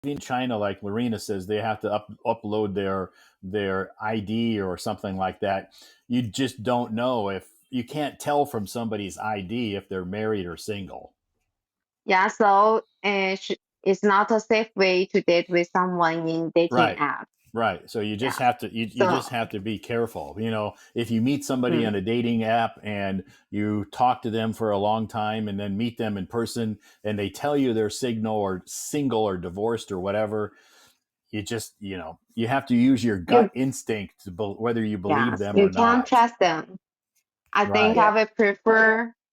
in China, like Lorena says, they have to upload their ID or something like that. You just don't know if you can't tell from somebody's ID if they're married or single. Yeah, so it's not a safe way to date with someone in dating Right. app. Right. So you just Yeah. have to you So just have to be careful. If you meet somebody on mm, a dating app and you talk to them for a long time and then meet them in person and they tell you they're single or divorced or whatever, you have to use your gut you instinct whether you believe yes, them you or can't not. trust them. I think Right. Yeah.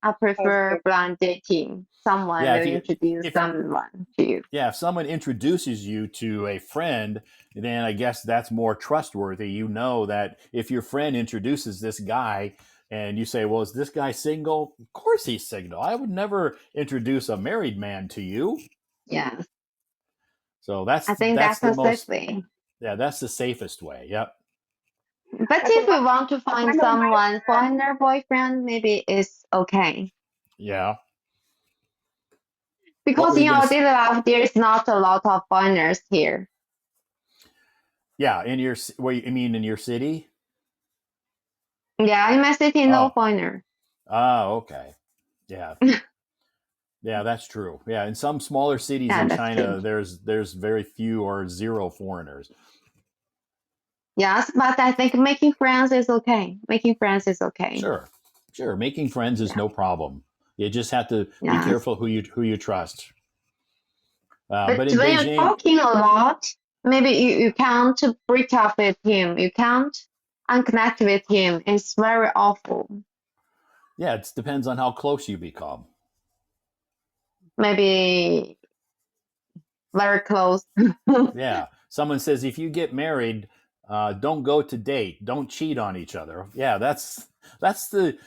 I prefer Okay. blind dating. Someone Yeah, will introduce if someone to you. yeah, if someone introduces you to a friend, then I guess that's more trustworthy. You know that if your friend introduces this guy and you say, "Well, is this guy single?" Of course he's single. I would never introduce a married man to you. Yes, So I that's think that's that's the a most safe way. yeah, that's the safest way. Yep. But But if you want to find one of my someone foreigner boyfriend, maybe it's okay. Yeah. What Because were you in going to our daily life, there is not a lot of foreigners here. Yeah, what you mean in your city? Yeah, in my city, no Oh. foreigner. Okay. Yeah. Yeah, that's true. Yeah, in some smaller cities Yeah, in that's true. China, there's very few or zero foreigners. Yes, but I think making friends is okay. Making friends is okay. Sure, sure. Making friends is Yeah. no problem. You just have to be Yes. careful who you trust. But But in when you're Beijing, talking a lot, maybe you can't break up with him. You can't unconnect with him. It's very awful. yeah, it depends on how close you become. Maybe very close. Yeah, someone says if you get married, don't go to date, don't cheat on each other. Yeah, that's the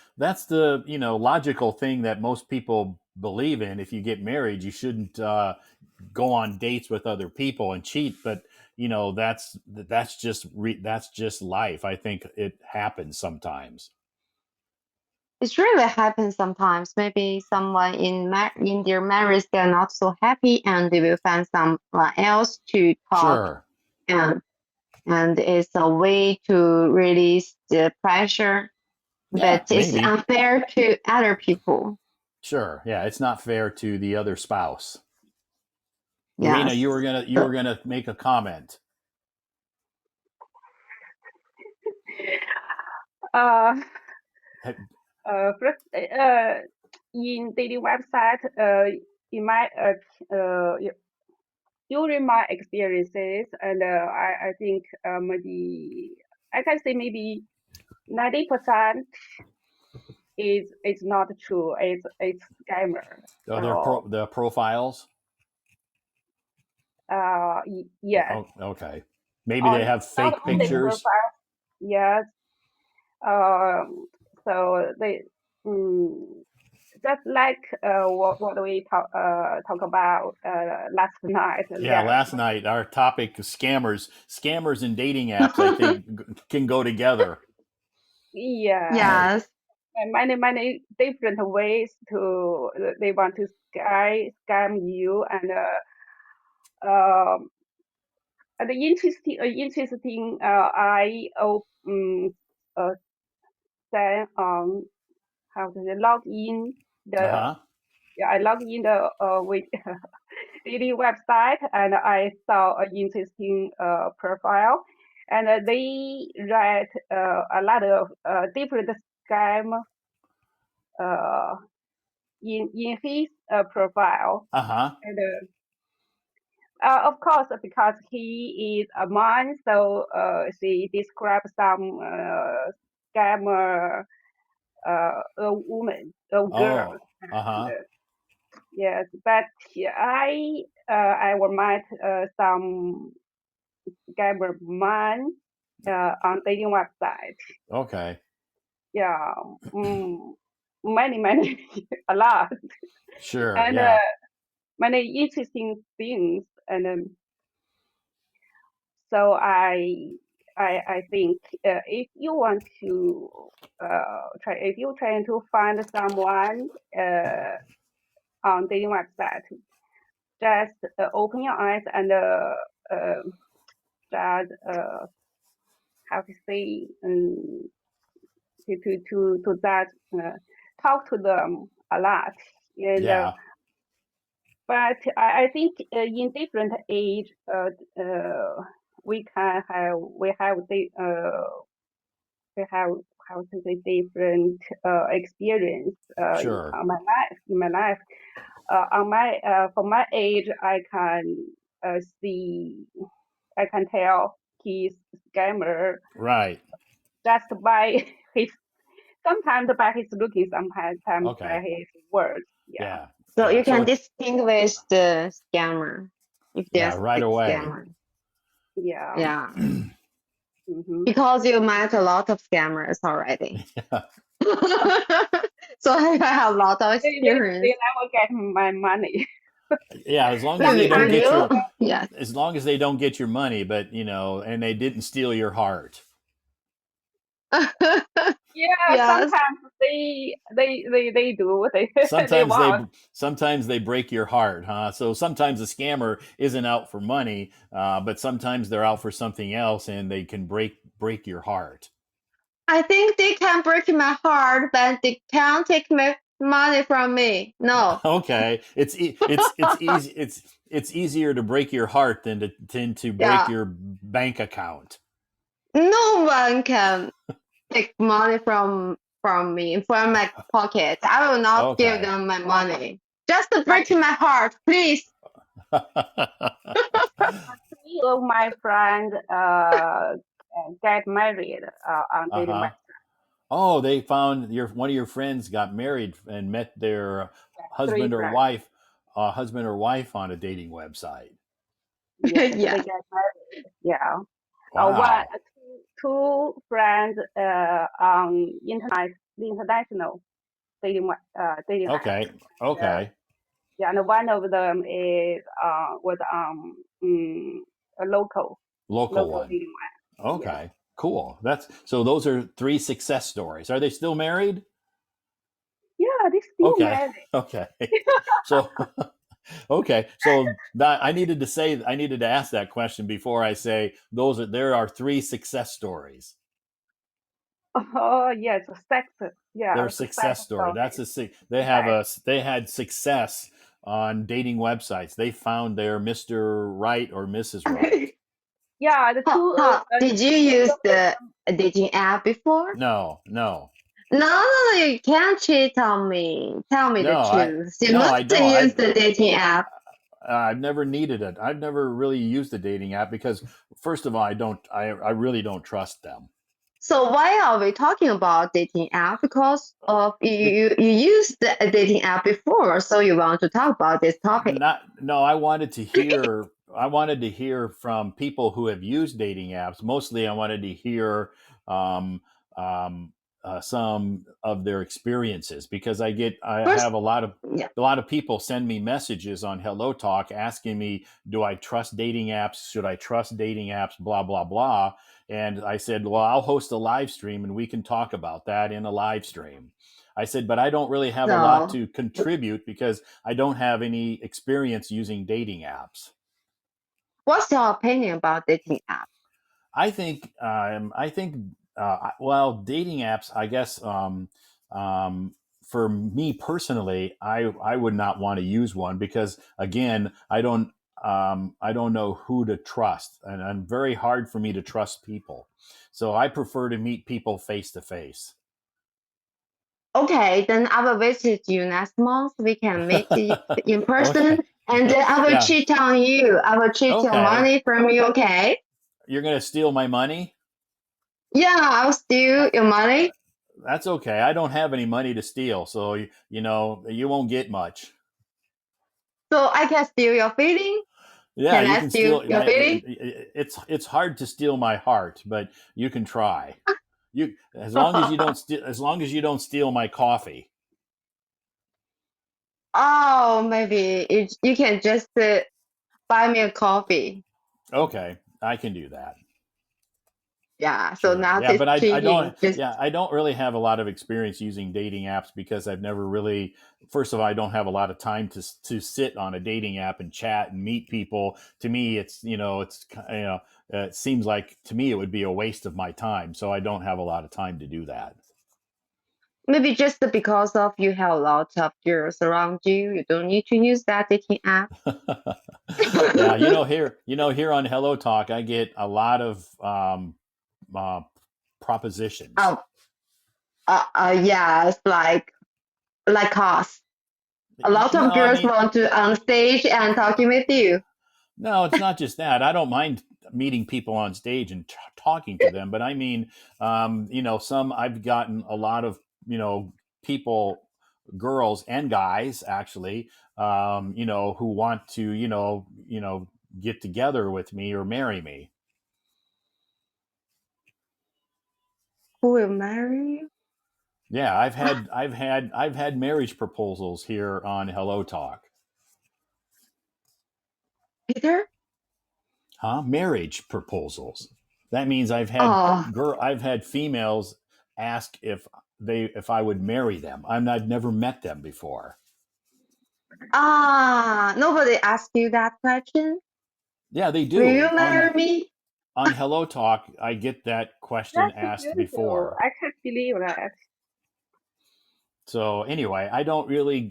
logical thing that most people believe in. If you get married, you shouldn't go on dates with other people and cheat. But that's just life. I think it happens sometimes. It really happens sometimes. Maybe someone in their marriage they're not so happy, and they will find someone else to talk, Sure. and it's a way to release the pressure. Yeah, But it's maybe. unfair to other people. Sure. Yeah, it's not fair to the other spouse. Lorena, Yes. you were So gonna make a comment. uh Have- first in dating website in my during my experiences, and I think maybe I can say maybe 90% is not true. It's scammer. Oh, So the profiles. yes, Oh, okay. Maybe they on have not fake only pictures. profile, yes. So they mm, just like what we talk about last night. Yeah, Yeah, last night our topic scammers and dating apps. I think can go together. yeah. yes, And many different ways to they want to scam you, um and interesting I uh then how to say log in Uh the huh. yeah, I log in the with dating website, and I saw an interesting profile, and they write a lot of different scam uh in his profile, Uh huh. and of course because he is a man, so she describes some scammer a woman, a girl, Oh. Uh and huh. yes, but I will met some scammer man on dating website. Okay. Yeah, many a lot, Sure. and Yeah. many interesting things, and so I think if you want to if you trying to find someone on dating website, just open your eyes and just how to say to that talk to them a lot. And Yeah, but I think in different age, we have the we have how to say different experience sure. in my life. On my for my age, I can see, I can tell he's scammer Right. just by his, sometimes by his looking, sometimes by Okay. his words. Yeah, Yeah. So Yeah. you So can it's, distinguish the scammer if yeah, there's right the away. scammer. yeah. Yeah, Hmm. because you met a lot of scammers already. Yeah. So I have a lot of They experience. never get my money. Yeah, as long as they Maybe don't Sometimes get you, your yes. as long as they don't get your money, but and they didn't steal your heart. yeah, Yes. sometimes they do what they they Sometimes they want. sometimes they break your heart, huh? So sometimes a scammer isn't out for money, but sometimes they're out for something else, and they can break your heart. I think they can break my heart, but they can't take my money from me. No. Okay, it's easy it's easier to break your heart than to break Yeah. your bank account. No one can take money from me, from my pocket. I will not give Okay. them my money. Just But break my heart, please. three of my friends get married on dating Uh-huh. Oh, they found one of your friends got married and met their website. Three husband or friends. wife, on a dating website. Yes, they Yes. get married. Yeah. Wow. Two friends on international dating app. Okay. Yeah, Okay. yeah, and one of them is was a Local local one. dating app. Yes. Okay. Cool. That's so those are three success stories. Are they still married? Yeah, they still Okay. married. Okay. So okay. So that I needed to ask that question before I say there are three success stories. Oh yes, sex. Their Yeah, success success story. That's stories. a they have Sex. a they had success on dating websites. They found their Mr. Right or Mrs. Right. Yeah, the two Did you use the dating app before? No, no. No, no, no, you can't cheat on me. Tell me the No, truth. You no, I must don't. use the dating app. I've never needed it. I've never really used a dating app because first of all, I really don't trust them. So why are we talking about dating app? Because of you used the dating app before, so you want to talk about this topic. Not no, I wanted to hear from people who have used dating apps. Mostly I wanted to hear um, um, some of their experiences because I First, have yeah. a lot of people send me messages on Hello Talk asking me, do I trust dating apps? Should I trust dating apps? Blah blah blah. And I said, well, I'll host a live stream and we can talk about that in a live stream. I said, but I don't really have a lot So, to contribute because I don't have any experience using dating apps. what's your opinion about dating app? I think, well, dating apps, I guess, um, for me personally, I would not want to use one because again, I don't know who to trust and I'm very hard for me to trust people. So I prefer to meet people face to face. Okay, then I will visit you next month. We can meet in person, Okay. and then I will Yeah. cheat on you. I will cheat your Okay. money from you. Okay? You're going to steal my money? Yeah, I'll steal your money. That's okay. I don't have any money to steal, so you won't get much. So I can steal your feeling. Yeah, Can you I can steal steal. your feeling? It's hard to steal my heart, but you can try. You as long as you don't steal my coffee. Oh, maybe you can just buy me a coffee. Okay, I can do that. Yeah, so Sure. now Yeah, it's but I cheating. don't. Just Yeah, I don't really have a lot of experience using dating apps because I've never really. First of all, I don't have a lot of time to sit on a dating app and chat and meet people. To me, it's it seems like to me it would be a waste of my time. So I don't have a lot of time to do that. maybe just because of you have a lot of girls around you, you don't need to use that dating app. Yeah, here on Hello Talk, I get a lot of uh, propositions. Oh, yes, like us. A lot No, of I girls mean, want to on stage and talking with you. no, it's not just that. I don't mind meeting people on stage and talking to them, but I mean, some I've gotten a lot of people, girls and guys actually, who want to get together with me or marry me. Who will marry you? Yeah, I've had marriage proposals here on Hello Talk. Peter? Huh? Marriage proposals. That means Oh, I've had females ask if I would marry them. I've never met them before. nobody asked you that question. Yeah, they Will you do. marry me? On Hello Talk, I get that question That's asked beautiful. before. I can't believe that. So anyway, I don't really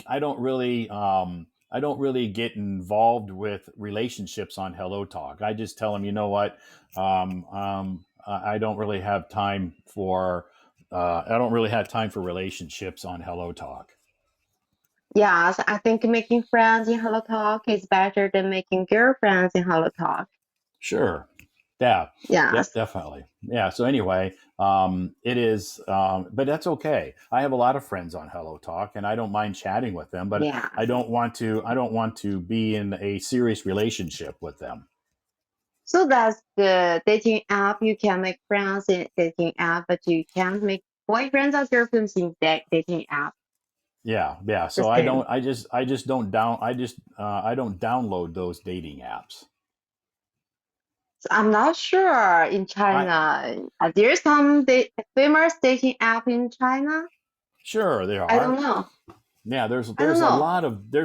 get involved with relationships on Hello Talk. I just tell them, you know what, I don't really have time for relationships on Hello Talk. Yes, I think making friends in Hello Talk is better than making girlfriends in Hello Talk. Sure. Yeah. Yep. Yes, Definitely. Yeah. So anyway, it is, but that's okay. I have a lot of friends on Hello Talk, and I don't mind chatting with them. But yes. I don't want to. I don't want to be in a serious relationship with them. So that's the dating app. You can make friends in dating app, but you can't make boyfriends or girlfriends in dating app. Yeah. Yeah. The So I same. don't. I just don't down. I don't download those dating apps. So I'm not sure in I China. Are there some famous dating app in China? Sure there I don't are. know. Yeah. I don't know. There's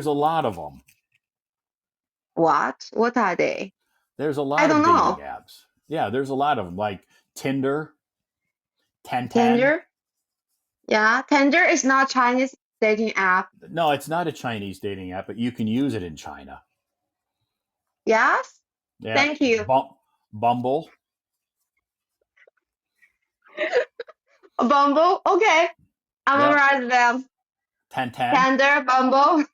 a lot of them. What? What are they? There's a I lot of don't dating know. apps. Yeah. There's a lot of them like Tinder, Ten. Tinder? Yeah, Tinder is not Chinese dating app. No, it's not a Chinese dating app, but you can use it in China. Yes? Yeah, Thank you. Bumble, Bumble? Okay. I'm gonna yep, write them. Ten. Tinder, Bumble.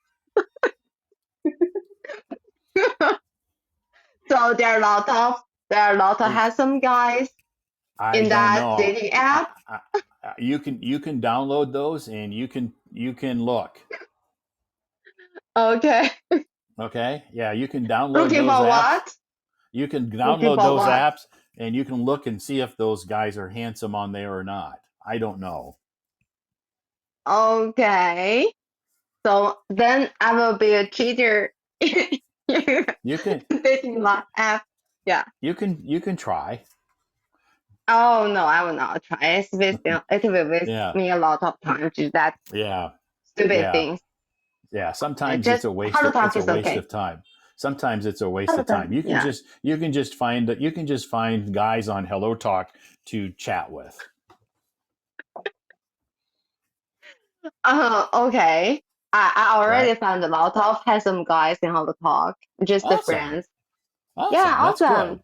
So there are a lot of Is handsome guys I in don't that know. dating app. You can download those and you can look. Okay. Okay, yeah, you can download Looking those for apps. what? You can Looking download for those what? apps and you can look and see if those guys are handsome on there or not. I don't know. Okay. So then I will be a cheater You can dating my app. Yeah. you can try. Oh no, I will not try. It will waste Yeah, me a lot of time to do that yeah, stupid yeah. things. Yeah, sometimes Just Hello it's Talk a is waste okay. of time. Sometimes it's a waste Hello of Talk, time. yeah. You can just find guys on Hello Talk to chat with. Okay. I Right? already found a lot of handsome guys in Hello Talk. Just the Awesome. friends. Yeah, Awesome. That's awesome. good.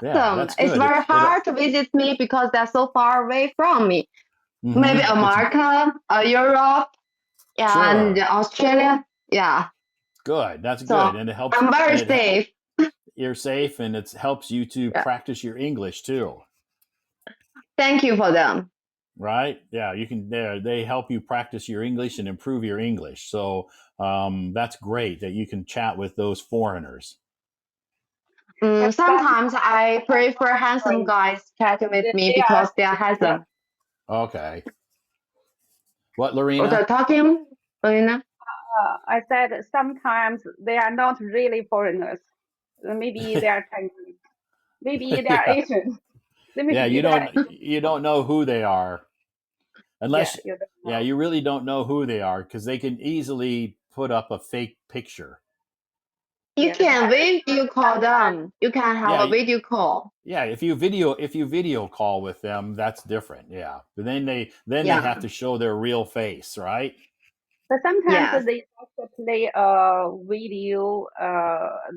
Yeah, Awesome. that's It's good. very hard to visit me because they're so far away from me. Maybe It's America, Europe, and sure. Australia. Yeah. Good. That's good. So And it helps I'm very and safe. you're safe and it helps you to Yeah. practice your English too. Thank you for them. Right? Yeah, you can they help you practice your English and improve your English. So that's great that you can chat with those foreigners. But Sometimes I prefer handsome sometimes guys chatting with me they are, because they are handsome. Okay. What, What Lorena? are talking, Lorena? I said sometimes they are not really foreigners. Maybe they are Chinese. Maybe they are Yeah. Asian. That means Yeah, you don't. you don't know who they are Yeah, unless you don't yeah, know. you really don't know who they are because they can easily put up a fake picture. You Yes, can I video call sometimes. them. You can have Yeah, a video call. yeah. If you video call with them, that's different. Yeah, but then they have Yeah. to show their real face, right? But sometimes Yes. they also play a video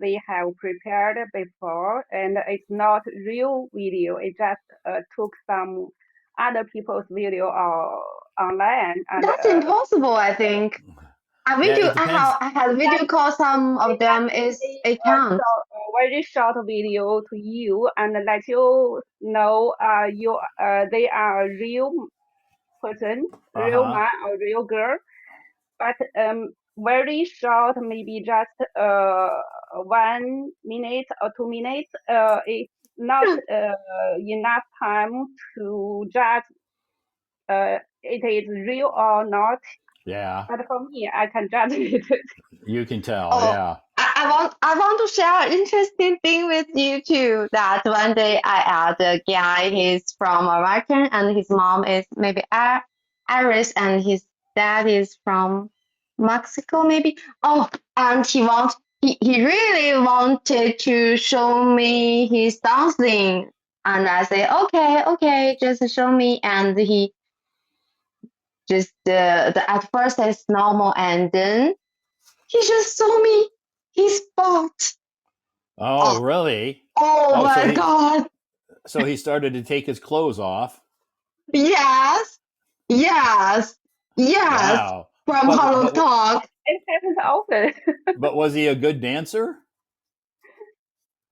they have prepared before, and it's not real video. It just took some other people's video online, and That's impossible, I think. Yeah, it depends. I had video call some they of them just is play it a counts. very short video to you and let you know they are a real person, Uh real huh. man or real girl, but very short, maybe just 1 minute or 2 minutes. It's not enough time to judge it is real or not. Yeah, But for me, I can judge it. you can tell. Oh, Yeah. I want to share an interesting thing with you too. That one day I asked a guy, he's from American and his mom is maybe Irish and his dad is from Mexico maybe. Oh, and he really wanted to show me his dancing. And I say, okay, just show me. And he just the at first it's normal and then he just saw me his butt. Oh, Oh, really? oh Oh, my God. so he started to take his clothes off. Yes, yes, yes. Wow. From But Hollow but Talk. It happens often. but was he a good dancer?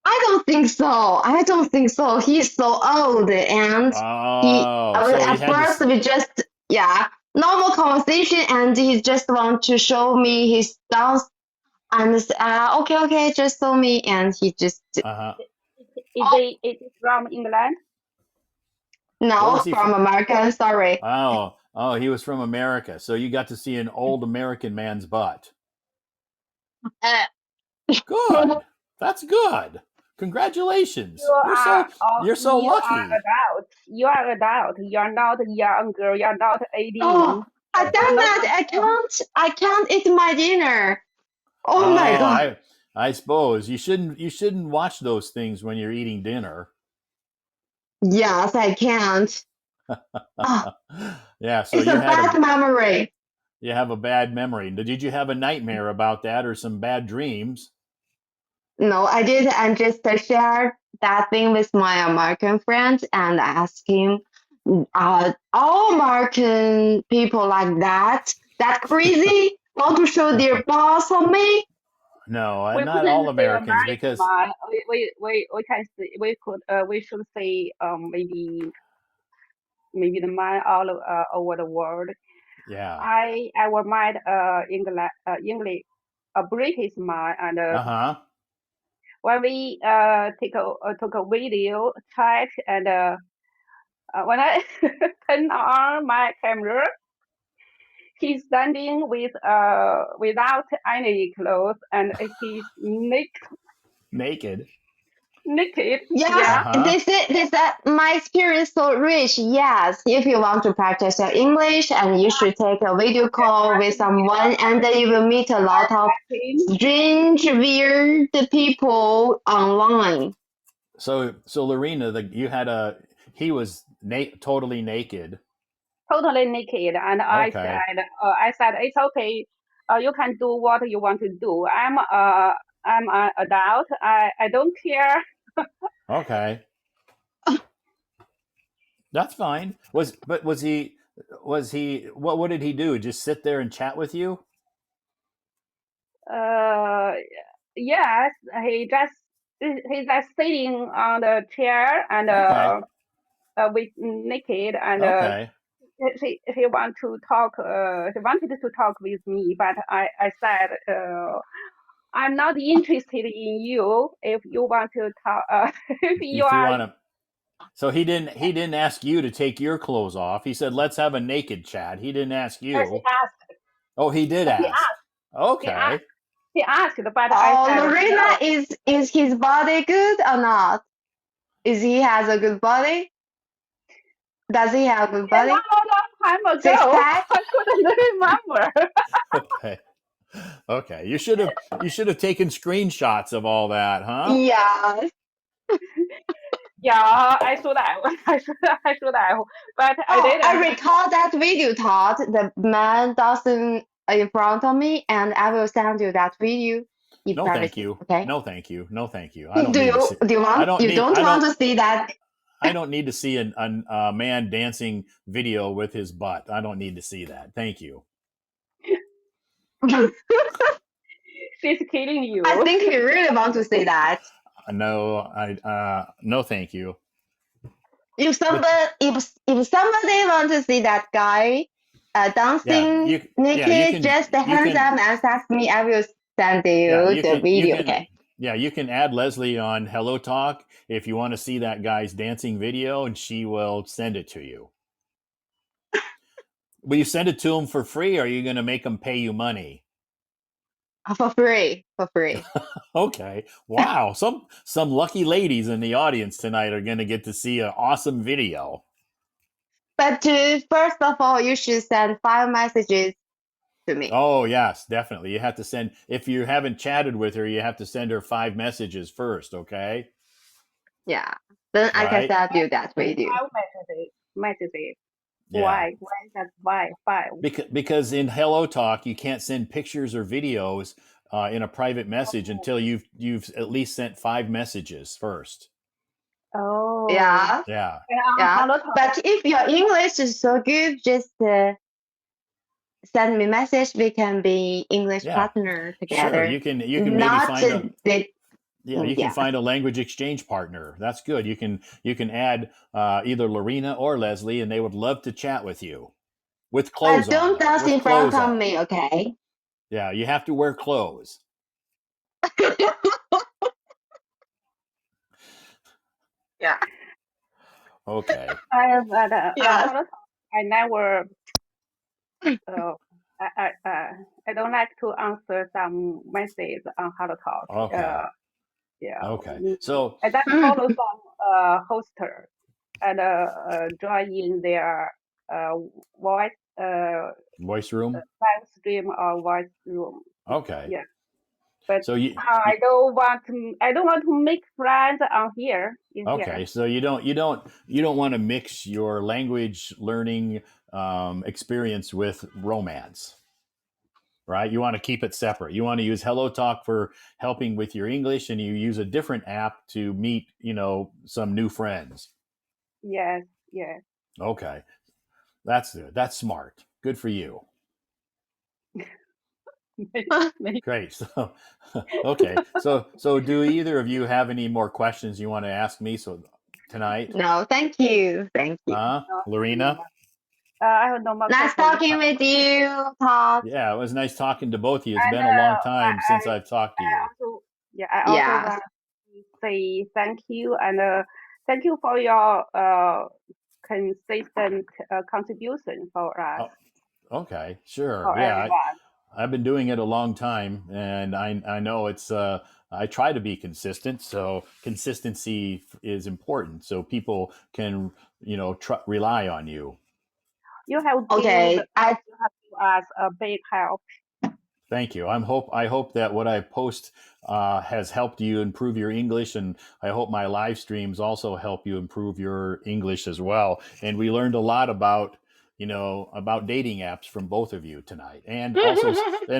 I don't think so. I don't think so. He's so old and Oh, so he at had first this. we just, yeah, normal conversation and he just want to show me his dance and okay, just show me and he just, Uh-huh. oh, It is from England. Where no, was he from from? America, sorry. Oh, he was from America. So you got to see an old American man's butt. Uh, Good. That's good. Congratulations. You're so You are lucky. adult. You are adult. You are not a young girl. You are not Oh, 18. damn So no it! problem. I can't eat my dinner. Oh my Oh, God. I suppose you shouldn't watch those things when you're eating dinner. Yes, I can't. Oh, Yeah, so it's a bad memory. you have a bad memory. Did you have a nightmare about that or some bad dreams? No, I did. I just shared that thing with my American friends and asked him, all American people like that crazy want to show their boss on me? No, We not couldn't all say Americans American, because but we can say we should say maybe the man all over the world. yeah. I was met English a British man, and Uh-huh. when we took a video chat, and when I turn on my camera, he's standing with without any clothes, and he's Naked. naked. Yes, Yeah, Uh-huh. they said my experience so rich. Yes, if you want to practice your English and you should take a video call with someone and then you will meet a lot of acting, strange, weird people online. So Lorena, you had a he was totally naked. totally naked, and Okay. I said it's okay. You can do what you want to do. I'm an adult. I don't care. Okay. That's fine. Was he what did he do? Just sit there and chat with you? Uh, yes, he's just sitting on the chair and Okay. with naked, and Okay. he he wanted to talk with me, but I said I'm not interested in you. If you want to talk, if you If you are, want to So he didn't ask you to take your clothes off. He said, "Let's have a naked chat." He didn't ask he you. asked, Oh, he did he ask. asked, he asked, Okay. he asked, but I Oh, said Lorena, no. is his body good or not? Is he has a good body? Does he have a good Yeah, body? long time Six ago. pack? I couldn't remember. Okay. Okay. You should have taken screenshots of all that, huh? Yes. Yeah, I should have. I should have, but I Oh, I didn't. recall that video, Todd. The man doesn't in front of me, and I will send you that video in No, thank privacy. you. Okay? No, thank you. No, thank you. I Do don't need to you see. do you I want don't you need. don't want to see that? I don't need to see a man dancing video with his butt. I don't need to see that. Thank you. She's kidding I you. think you really want to see that. No, no, thank you. If But somebody if somebody want to see that guy yeah, dancing you naked, can just the you hands can up and ask me. I will send yeah you you the can you video. can Okay. yeah you can add Leslie on Hello Talk if you want to see that guy's dancing video, and she will send it to you. Will you send it to him for free, or are you going to make him pay you money? For free. For free. Okay. Wow. Some lucky ladies in the audience tonight are going to get to see an awesome video. But first of all, you should send 5 messages to me. Oh, yes, definitely. You have to send, if you haven't chatted with her, you have to send her 5 messages first, okay? Yeah. Then I can Right? send you that video. Five messages. Yeah. Why? Why is that five? Because in Hello Talk, you can't send pictures or videos in a private message until you've at least sent 5 messages first. Oh. Yeah. Yeah. And Yeah. how to talk? But if your English is so good, just send me message. We can be English Yeah. partner Sure. together. You can maybe Not find a the yeah, you can yeah. find a language exchange partner. That's good. You can add either Lorena or Leslie, and they would love to chat with you with But clothes on, don't though. dance With in front clothes of on. me, okay? Yeah, you have to wear clothes. Yeah. Okay. Yes. How to talk? I never. Uh, I don't like to answer some message on how to talk. Okay. Yeah. Okay. So I just follow some hoster and join in their uh voice voice room. live stream or voice room. Okay. Yeah. But So you I don't want to. I don't want to make friends on here. In okay. here. So you don't want to mix your language learning experience with romance. Right? You want to keep it separate. You want to use Hello Talk for helping with your English, and you use a different app to meet, some new friends. Yes. Yes. Okay, that's good. That's smart. Good for you. Maybe. Great. So, okay. So do either of you have any more questions you want to ask me? So tonight, No, thank you. Thank you. Lorena? I have no more Nice questions. talking with you, Todd. Yeah, it was nice talking to both of you. It's And been a long time since I've talked to I you. also, yeah, I also Yes. want to say thank you and thank you for your consistent contribution for us, Oh, okay, sure. for Yeah, everyone. I've been doing it a long time, and I know it's I try to be consistent. So consistency is important, so people can rely on you. You have Okay. given us a big help. Thank you. I hope that what I post has helped you improve your English, and I hope my live streams also help you improve your English as well. And we learned a lot about dating apps from both of you tonight, and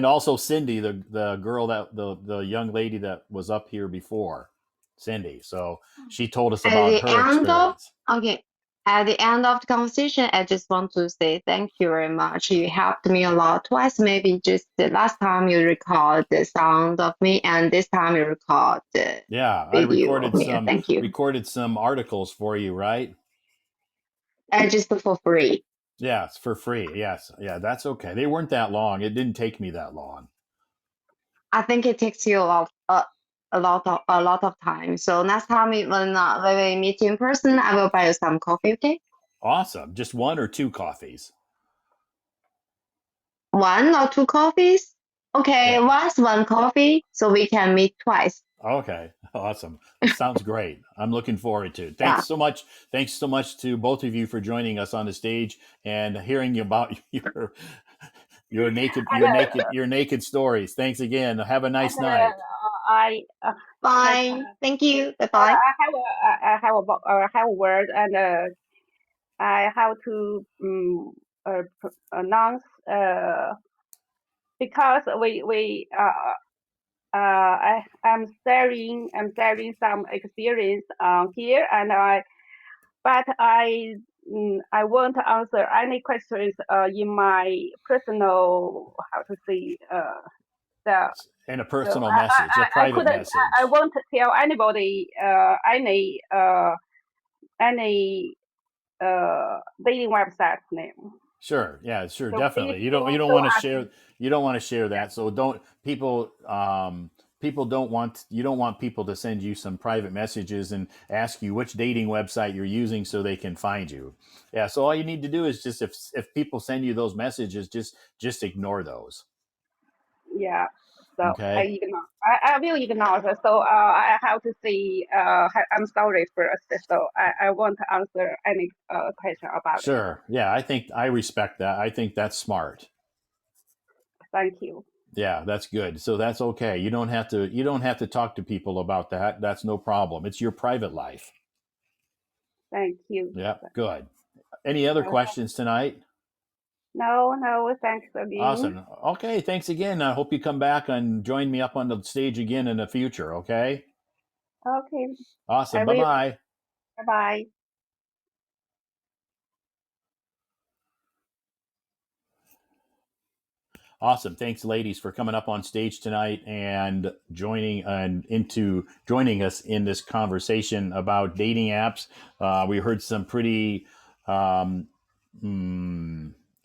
also Cindy, the girl the young lady that was up here before, Cindy. So she told us At about the her end of experience. okay. At the end of the conversation, I just want to say thank you very much. You helped me a lot twice. Maybe just the last time you record the sound of me, and this time you record the Yeah, I video of recorded me. some Thank you. recorded some articles for you, right? Just for free. Yes, for free. Yes. Yeah, that's okay. They weren't that long. It didn't take me that long. I think it takes you a lot of time. So next time when we meet in person, I will buy you some coffee. Okay, Awesome. Just one or two coffees. 1 or 2 coffees. Okay, Yeah. once one coffee, so we can meet twice. Okay, awesome. Sounds great. I'm looking forward to it. Yeah. Thanks so much. Thanks so much to both of you for joining us on the stage and hearing about And, your naked stories. Thanks again. Have a nice night. I have Bye. Thank you. Bye bye. I have a word, and I have to announce because we I'm sharing some experience here, and I won't answer any questions in my personal, how to say, the And a so personal message, a I private couldn't I message. won't tell anybody any dating website name. Sure. Yeah, sure. So please Definitely. You don't don't want to ask share me. that. So don't people people don't want you don't want people to send you some private messages and ask you which dating website you're using so they can find you. Yeah, so all you need to do is just if people send you those messages, just ignore those. Yeah. So I Okay? ignore. I will ignore. So I have to say I'm sorry first. So I won't answer any question about it. Sure. Yeah, I respect that. I think that's smart. Thank you. Yeah, that's good. So that's okay. You don't have to talk to people about that. That's no problem. It's your private life. Thank you. Yeah, good. Any other questions tonight? No, thanks again. Awesome. Okay, thanks again. I hope you come back and join me up on the stage again in the future, okay? Okay, I Awesome. will. Bye-bye. Bye bye. Awesome. Thanks, ladies, for coming up on stage tonight and joining us in this conversation about dating apps. We heard some pretty um,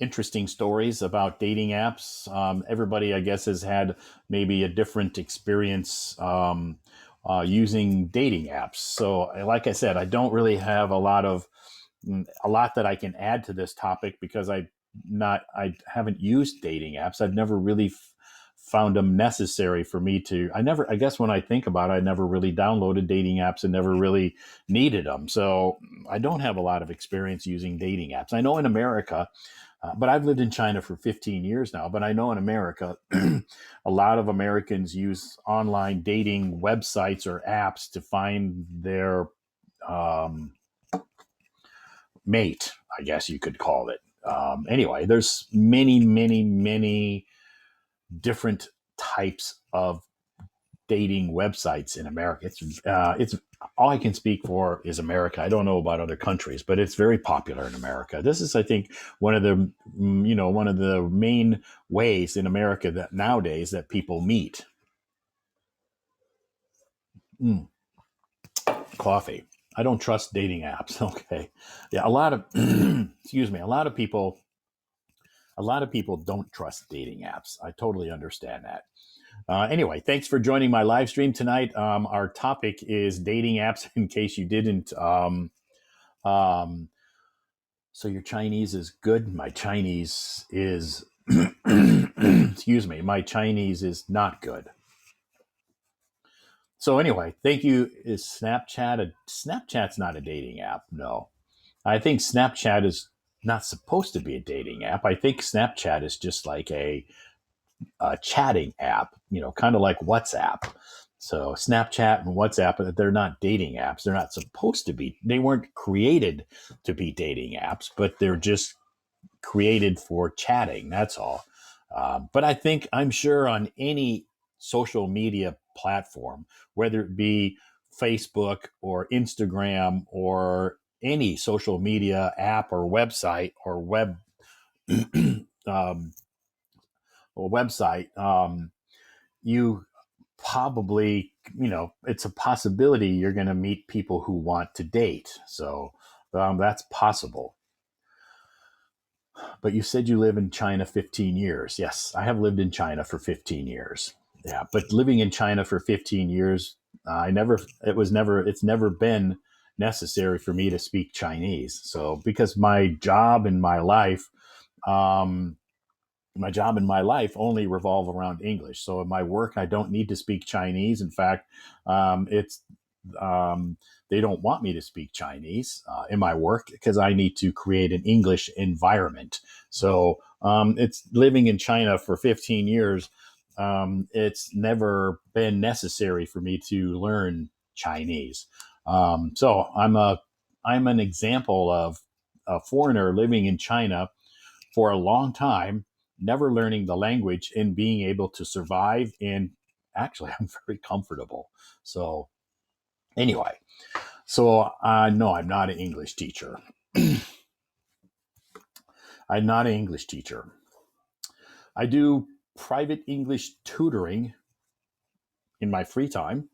interesting stories about dating apps. Everybody, I guess, has had maybe a different experience using dating apps. So, like I said, I don't really have a lot that I can add to this topic because I haven't used dating apps. I've never really found them necessary for me to. I guess when I think about it, I never really downloaded dating apps and never really needed them. So I don't have a lot of experience using dating apps. I know in America, but I've lived in China for 15 years now. But I know in America, a lot of Americans use online dating websites or apps to find their um, mate, I guess you could call it. Anyway, there's many, many, many different types of dating websites in America. It's all I can speak for is America. I don't know about other countries, but it's very popular in America. This is, I think, one of the main ways in America that nowadays that people meet. Mm, coffee. I don't trust dating apps. Okay, yeah, a lot of excuse me. A lot of people don't trust dating apps. I totally understand that. Anyway, thanks for joining my live stream tonight. Our topic is dating apps, in case you didn't. Um, so your Chinese is good. My Chinese is, excuse me, my Chinese is not good. So anyway, thank you. Is Snapchat's not a dating app? No, I think Snapchat is not supposed to be a dating app. I think Snapchat is just like a chatting app, kind of like WhatsApp. So Snapchat and WhatsApp, they're not dating apps. They're not supposed to be. They weren't created to be dating apps, but they're just created for chatting. That's all. But I'm sure on any social media platform, whether it be Facebook or Instagram or any social media app or website or um, website, you probably, it's a possibility you're going to meet people who want to date. So that's possible. But you said you live in China 15 years. Yes, I have lived in China for 15 years. Yeah, but living in China for 15 years, it's never been necessary for me to speak Chinese. So because my job and my life, um, my job and my life only revolve around English. So in my work, I don't need to speak Chinese. In fact, it's they don't want me to speak Chinese in my work because I need to create an English environment. So it's living in China for 15 years. It's never been necessary for me to learn Chinese. So I'm an example of a foreigner living in China for a long time, never learning the language and being able to survive. And actually, I'm very comfortable. So anyway, so no, I'm not an English teacher. I'm not an English teacher. I do private English tutoring in my free time.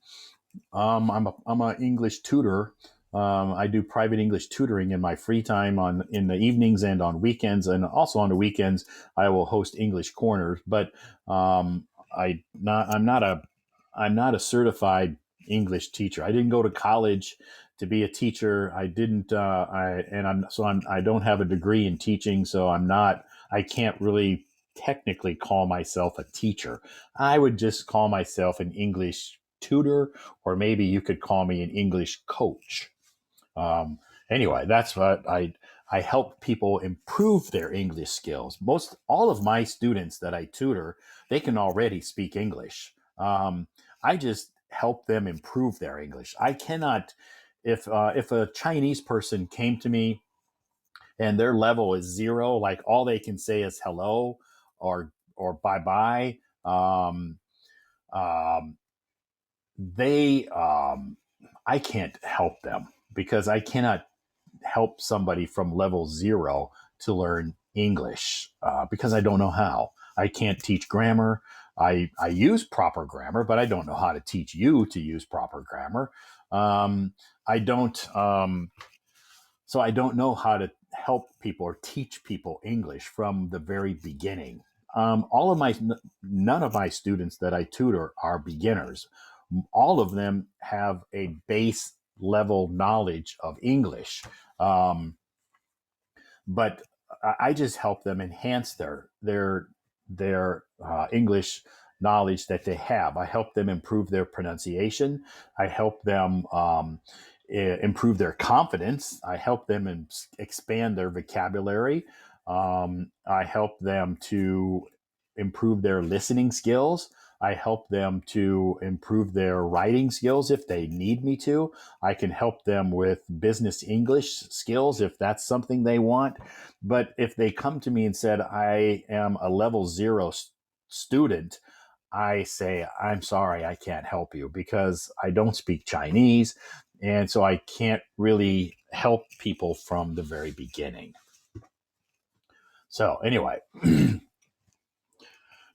I'm an English tutor. I do private English tutoring in my free time in the evenings and on weekends, and also on the weekends I will host English corners. But I'm not a certified English teacher. I didn't go to college to be a teacher. I didn't. I don't have a degree in teaching, so I'm not. I can't really technically call myself a teacher. I would just call myself an English tutor, or maybe you could call me an English coach. Um, anyway, that's what I help people improve their English skills. Most all of my students that I tutor, they can already speak English. I just help them improve their English. I cannot, if a Chinese person came to me and their level is zero, like all they can say is hello or bye bye. Um, they I can't help them because I cannot help somebody from level zero to learn English because I don't know how. I can't teach grammar. I use proper grammar, but I don't know how to teach you to use proper grammar. I don't. So I don't know how to help people or teach people English from the very beginning. None of my students that I tutor are beginners. All of them have a base level knowledge of English, um, but I just help them enhance their English knowledge that they have. I help them improve their pronunciation. I help them improve their confidence. I help them expand their vocabulary. I help them to improve their listening skills. I help them to improve their writing skills if they need me to. I can help them with business English skills if that's something they want. But if they come to me and said, I am a level zero student, I say, I'm sorry, I can't help you because I don't speak Chinese. And so I can't really help people from the very beginning. So, anyway.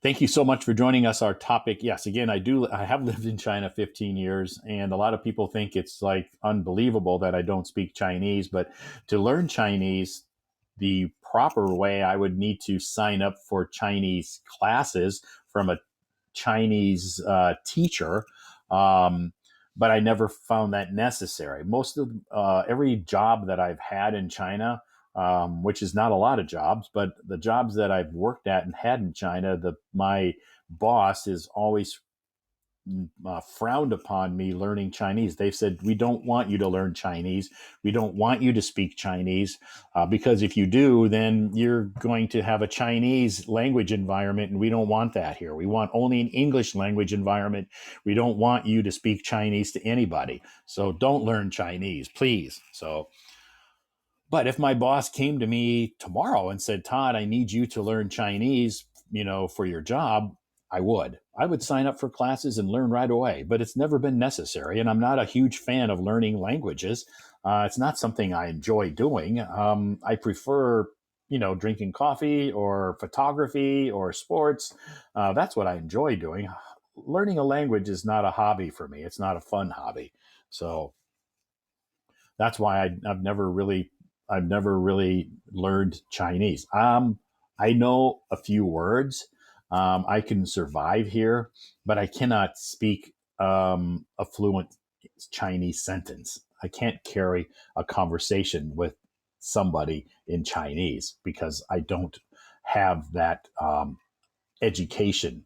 Thank you so much for joining us. Our topic, yes, again, I have lived in China 15 years, and a lot of people think it's like unbelievable that I don't speak Chinese. But to learn Chinese the proper way, I would need to sign up for Chinese classes from a Chinese teacher. But I never found that necessary. Most of every job that I've had in China, which is not a lot of jobs, but the jobs that I've worked at and had in China, my boss is always frowned upon me learning Chinese. They've said, we don't want you to learn Chinese. We don't want you to speak Chinese because if you do, then you're going to have a Chinese language environment, and we don't want that here. We want only an English language environment. We don't want you to speak Chinese to anybody. So don't learn Chinese, please. But if my boss came to me tomorrow and said, Todd, I need you to learn Chinese, for your job, I would sign up for classes and learn right away, but it's never been necessary. And I'm not a huge fan of learning languages. It's not something I enjoy doing. I prefer, drinking coffee or photography or sports. That's what I enjoy doing. Learning a language is not a hobby for me. It's not a fun hobby. So that's why I've never really learned Chinese. I know a few words. I can survive here, but I cannot speak a fluent Chinese sentence. I can't carry a conversation with somebody in Chinese because I don't have that education.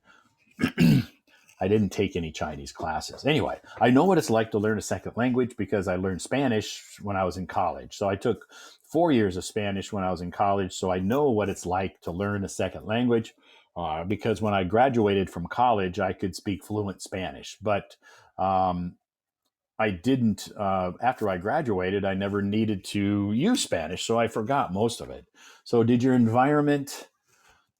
I didn't take any Chinese classes. Anyway, I know what it's like to learn a second language because I learned Spanish when I was in college. So I took 4 years of Spanish when I was in college. So I know what it's like to learn a second language because when I graduated from college, I could speak fluent Spanish. But I didn't, after I graduated, I never needed to use Spanish. So I forgot most of it. So did your environment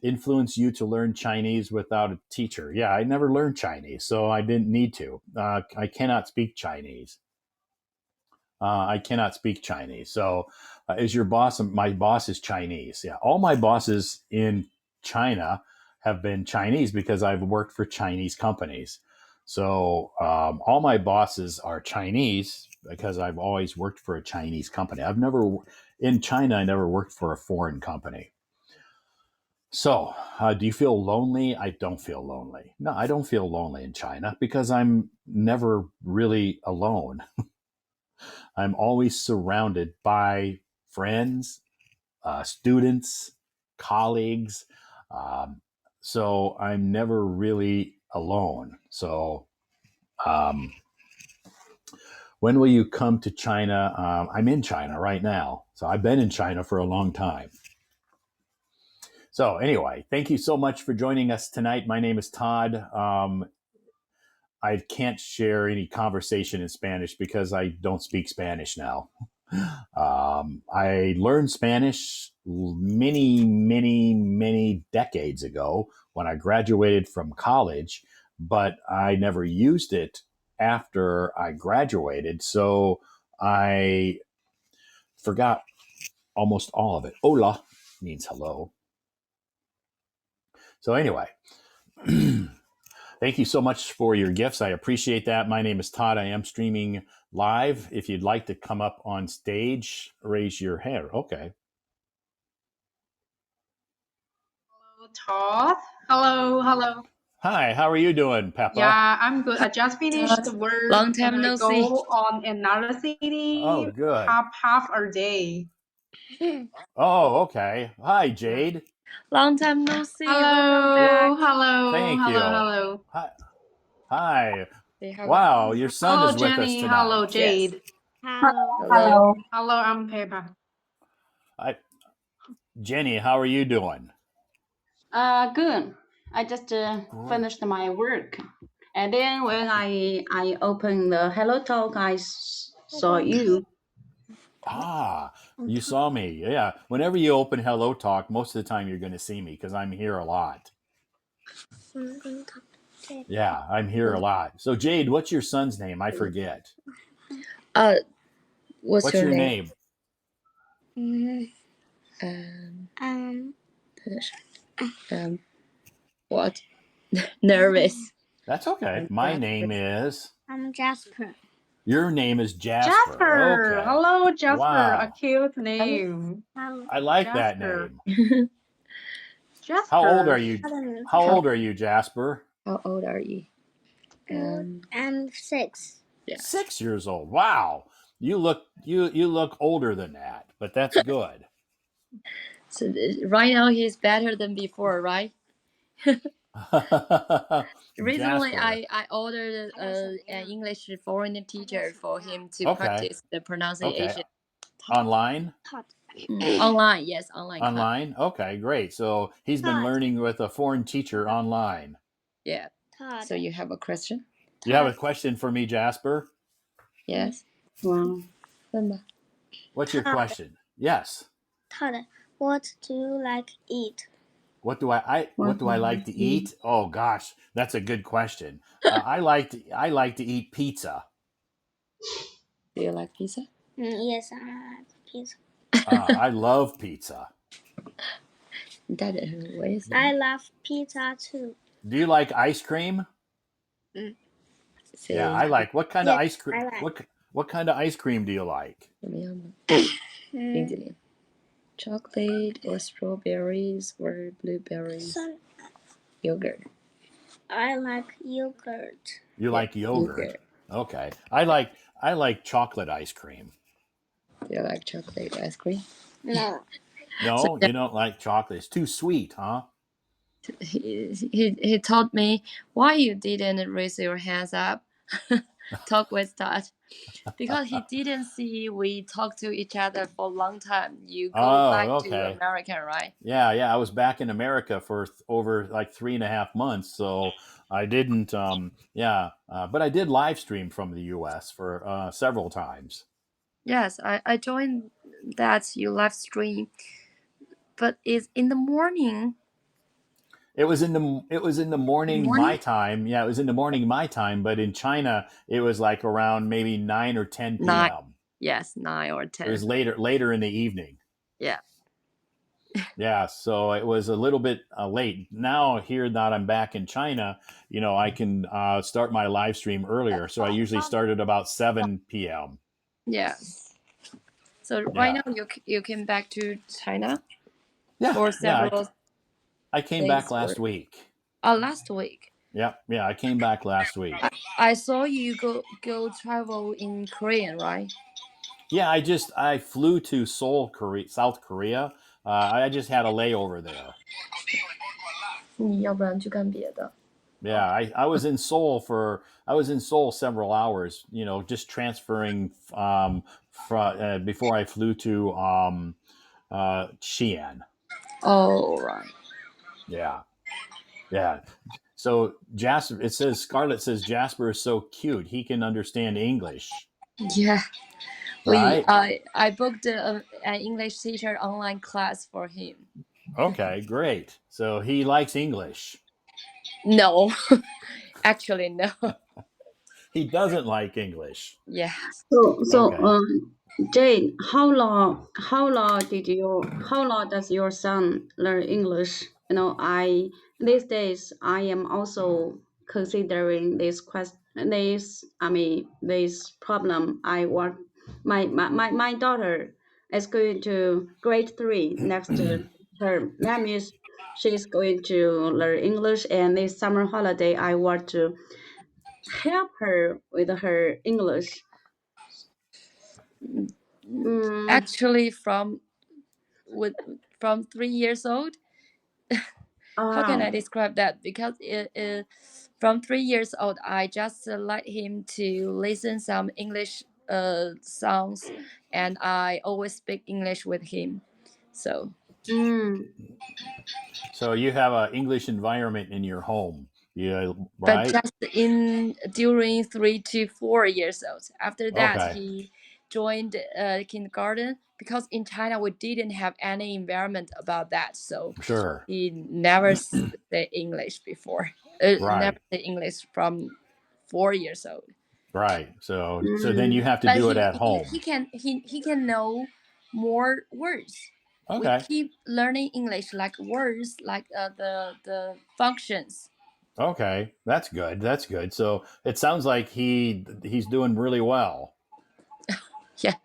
influence you to learn Chinese without a teacher? Yeah, I never learned Chinese, so I didn't need to. I cannot speak Chinese. I cannot speak Chinese. So, is your boss? My boss is Chinese. Yeah, all my bosses in China have been Chinese because I've worked for Chinese companies. So, all my bosses are Chinese because I've always worked for a Chinese company. I've never, in China, I never worked for a foreign company. So, do you feel lonely? I don't feel lonely. No, I don't feel lonely in China because I'm never really alone. I'm always surrounded by friends, students, colleagues. Um, so I'm never really alone. So, um, when will you come to China? I'm in China right now. So I've been in China for a long time. So, anyway, thank you so much for joining us tonight. My name is Todd. I can't share any conversation in Spanish because I don't speak Spanish now. I learned Spanish many decades ago when I graduated from college, but I never used it after I graduated. So I forgot almost all of it. Hola means hello. So, anyway. Thank you so much for your gifts. I appreciate that. My name is Todd. I am streaming live. If you'd like to come up on stage, raise your hand. Okay. Hello, Todd. Hello. Hi, how are you doing, Peppa? Yeah, I'm good. I just finished Todd, work long time and I no go see. on another city Oh, good. half a day. Oh, okay. Hi, Jade. Long time no see. Welcome Hello, back. Thank you. hello. Hi. Say hello. Wow, your son Hello, is with us Jenny. tonight. Hello, Jade. Hello. Hello, I'm Peppa. Jenny, how are you doing? Good. I just finished my work, and then when I opened the Hello Talk, I saw you. Ah, you saw me. Yeah. Whenever you open Hello Talk, most of the time you're going to see me because I'm here a lot. Yeah, I'm here a lot. So, Jade, what's your son's name? I forget. What's your name? What? Nervous. That's okay. My name is. I'm Jasper. Your name is Jasper. Jasper. Okay. Hello, Jasper. Wow. A cute name. I like that Jasper. name. Jasper. How old are you? How old are you, Jasper? How old are you? I'm 6. Yes. 6 years old. Wow. You look older than that, but that's good. So right now he's better than before, right? Recently, Jasper. I ordered an English foreign teacher for him to Okay. practice the pronunciation. Online? Online, yes, online. Online? Okay, great. So he's been learning with a foreign teacher online. Yeah. So you have a question? You have a question for me, Jasper? Yes. Wow. What's your question? Yes. Todd, what do you like to eat? What do I like to eat? Oh gosh, that's a good question. I like to eat pizza. Do you like pizza? Yes, I like pizza. I love pizza. That is I love pizza too. Do you like ice cream? Say, Yeah, I like. What kind of ice cream? I like. What kind of ice cream do you like? Chocolate or strawberries or blueberries? Yogurt. I like yogurt. You like yogurt? Okay. I like chocolate ice cream. Do you like chocolate ice cream? No. So No, you don't like chocolate. It's too sweet, huh? he told me why you didn't raise your hands up, talk with Todd, because he didn't see we talk to each other for a long time. You go Oh, back to okay. America, right? Yeah, I was back in America for over like 3.5 months, so I didn't. But I did live stream from the U.S. for several times. Yes, I joined that you live stream, but it's in the morning. It was in the morning Morning? my time. Yeah, it was in the morning my time, but in China it was like around maybe 9 or 10 9. p.m. Yes, 9 or It was 10. later in the evening. Yeah. Yeah, so it was a little bit late. Now here that I'm back in China, I can start my live stream earlier. So I usually start at about 7 p.m. Yes. So right Yeah, now you came back to China yeah, for yeah. several I came back days or last week. last week. Yeah, yeah, I came back last week. I saw you go travel in Korean, right? Yeah, I flew to Seoul, Korea, South Korea. I just had a layover there. 你要不然去干别的。Yeah, I was in Seoul several hours. Just transferring before I flew to Xi'an. Oh, right. Yeah, yeah. So Jasper, Scarlett says Jasper is so cute. He can understand English, Yeah. right? I booked an English teacher online class for him. Okay, great. So he likes English. No, actually no. He doesn't like English. Yes. So, Okay. Jane, how long does your son learn English? These days I am also considering this problem. My daughter is going to grade 3 next term. That means she's going to learn English, and this summer holiday I want to help her with her English. Mm, Actually, with from 3 years old, how can I ah, describe that? Because from 3 years old, I just let him to listen some English songs, and I always speak English with him. So, mm, So you have an English environment in your home. Yeah, but right? just in during 3 to 4 years old. After that, Okay. he joined kindergarten because in China we didn't have any environment about that, so Sure. he never say English before. Never Right. say English from 4 years old. Right. So then you mm, have to But do it at home. he can know more words. We Okay. keep learning English like words, like the functions. Okay. That's good. That's good. So it sounds like he's doing really well. Yeah.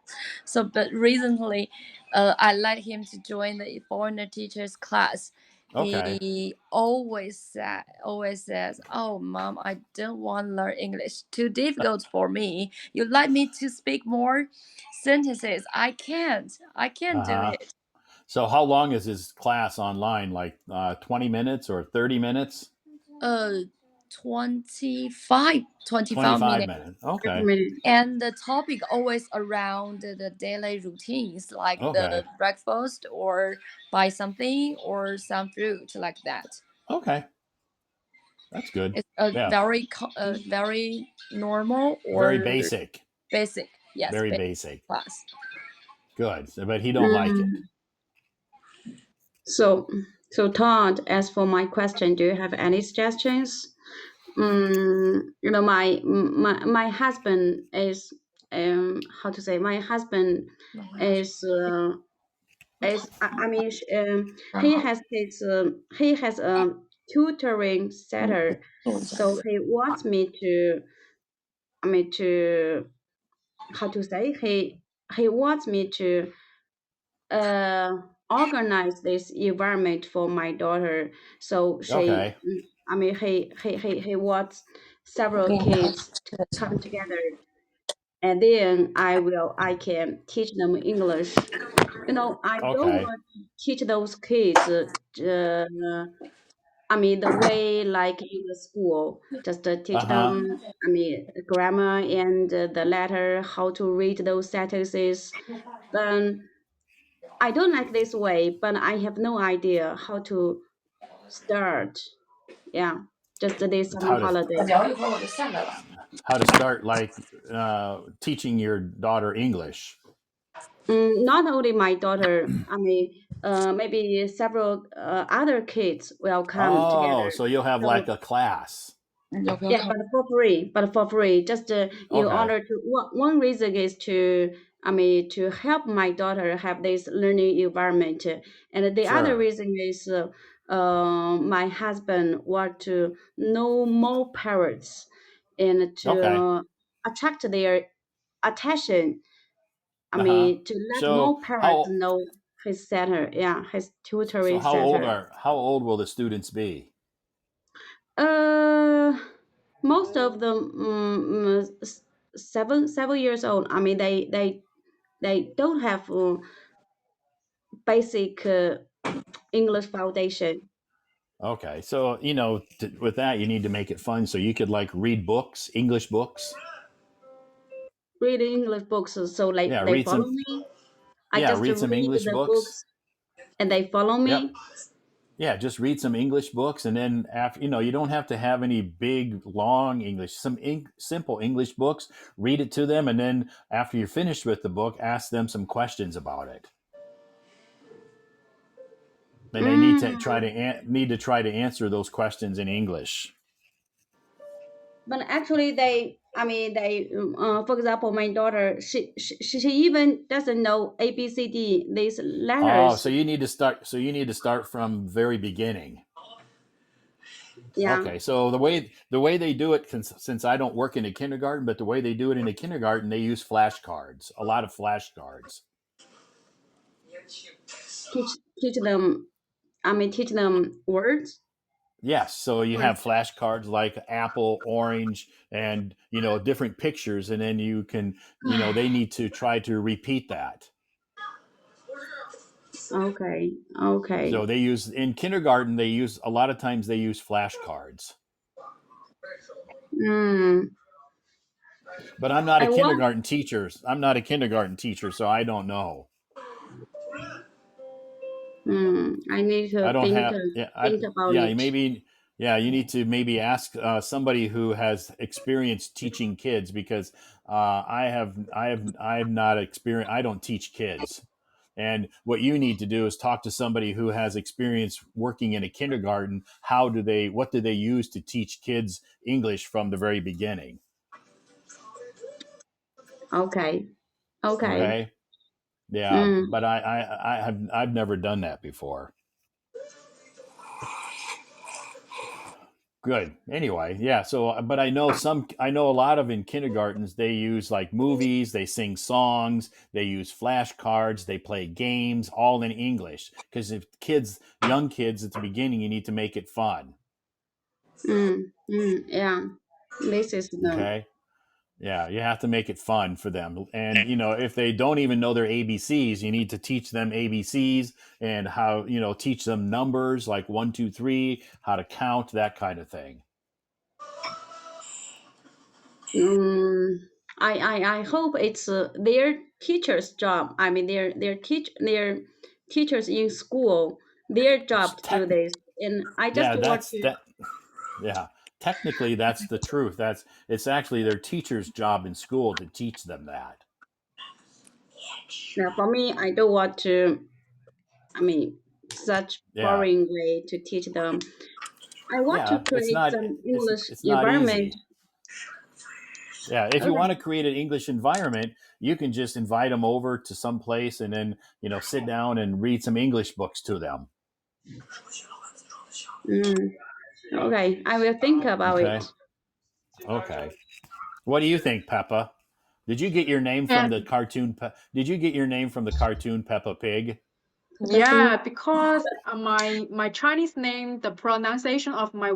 So, but recently, I let him to join the foreigner teachers class. Okay. He always says, "Oh, mom, I don't want to learn English. Too difficult for me. You like me to speak more sentences. I can't. I can't do Uh-huh. it." So how long is his class online? Like 20 minutes or 30 minutes? Uh, 25 25 minutes. minutes. Okay. minutes. And the topic always around the daily routines, like the Okay. breakfast or buy something or some fruit like that. Okay. That's good. It's a Yeah. very normal Very or basic. basic, yes, Very basic basic. class. Good. But he don't like it. Mm. So Todd, as for my question, do you have any suggestions? My husband is how to say, my husband is he has a tutoring center, so he wants me to how to say, he wants me to uh organize this environment for my daughter, so Okay. he wants several kids to come together and then I can teach them English. I don't Okay. want to teach those kids. The way like in the school, just teach Uh-huh. them. Grammar and the letter, how to read those sentences. But I don't like this way. But I have no idea how to start. Yeah, just this summer How to holiday. how to start like teaching your daughter English. Not only my daughter, maybe several other kids will come Oh, together. so you'll have So like a class. yeah, but for free. But for free, just in Okay. order to one reason is to help my daughter have this learning environment, and the other Sure. reason is my husband want to know more parents and Okay. to attract their attention. Uh-huh. To let So more parents how know his center, yeah, his so tutoring center. how old will the students be? Uh, Most of them 7 years old. They don't have basic English foundation. Okay. So, with that you need to make it fun so you could like read books, English books. Reading English books, so like Yeah, they read follow some me. I yeah, just read some read English the books. books and they follow Yep. me. Yeah, just read some English books, and then after, you don't have to have any big long English. Simple English books. Read it to them, and then after you're finished with the book, ask them some questions about it. And they need to Mm, try to answer those questions in English. but actually, for example, my daughter, she even doesn't know ABCD, these Oh, letters. so you need to start. So you need to start from very beginning. Yeah. Okay, so the way they do it, since I don't work in a kindergarten, but the way they do it in a kindergarten, they use flashcards, a lot of flashcards. Teach them. Teach them words. Yes, so you Or have flashcards like apple, orange, and different pictures, and then you can, they need to try to repeat that. okay, okay. So they use in kindergarten. They use a lot of times they use flashcards. Mm, But I'm not a I want. kindergarten teacher. I'm not a kindergarten teacher, so I don't know. I need to I don't think have. Yeah, think about yeah. it. Maybe. Yeah, you need to maybe ask somebody who has experience teaching kids because I have not experience. I don't teach kids, and what you need to do is talk to somebody who has experience working in a kindergarten. What do they use to teach kids English from the very beginning? Okay, okay. Okay. Yeah, Mm, but I've never done that before. Good. Anyway, yeah. So, but I know a lot of in kindergartens they use like movies, they sing songs, they use flashcards, they play games, all in English. Because if young kids at the beginning, you need to make it fun. yeah. This is the. Okay. Yeah, you have to make it fun for them. And if they don't even know their ABCs, you need to teach them ABCs and how, teach them numbers like 1, 2, 3, how to count, that kind of thing. Mm, I hope it's their teacher's job. Their teachers in school, their It's job to do this. And I just yeah, want that's to. that. Yeah, technically that's the truth. It's actually their teacher's job in school to teach them that. Now, for me, I don't want to. I mean, such Yeah, boring way to teach them. I want to yeah. It's create not. some It's English it's not environment. easy. Yeah, if you want to Okay. create an English environment, you can just invite them over to some place and then sit down and read some English books to them. Mm, okay, I will think about Okay. it. Okay. What do you think, Peppa? Did you get your name from the And cartoon? Did you get your name from the cartoon Peppa Pig? Peppa Pig. yeah, because my Chinese name, the pronunciation of my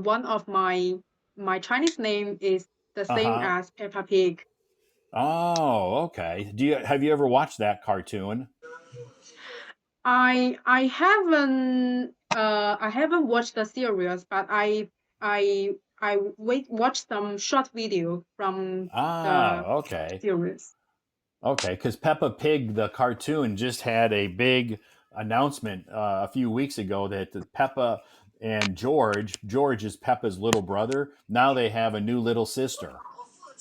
Chinese name is the Uh same huh. as Peppa Pig. Oh, okay. Have you ever watched that cartoon? I haven't watched the series, but I watched some short video from Ah, the okay. series. Okay, because Peppa Pig, the cartoon, just had a big announcement a few weeks ago that Peppa and George is Peppa's little brother. Now they have a new little sister.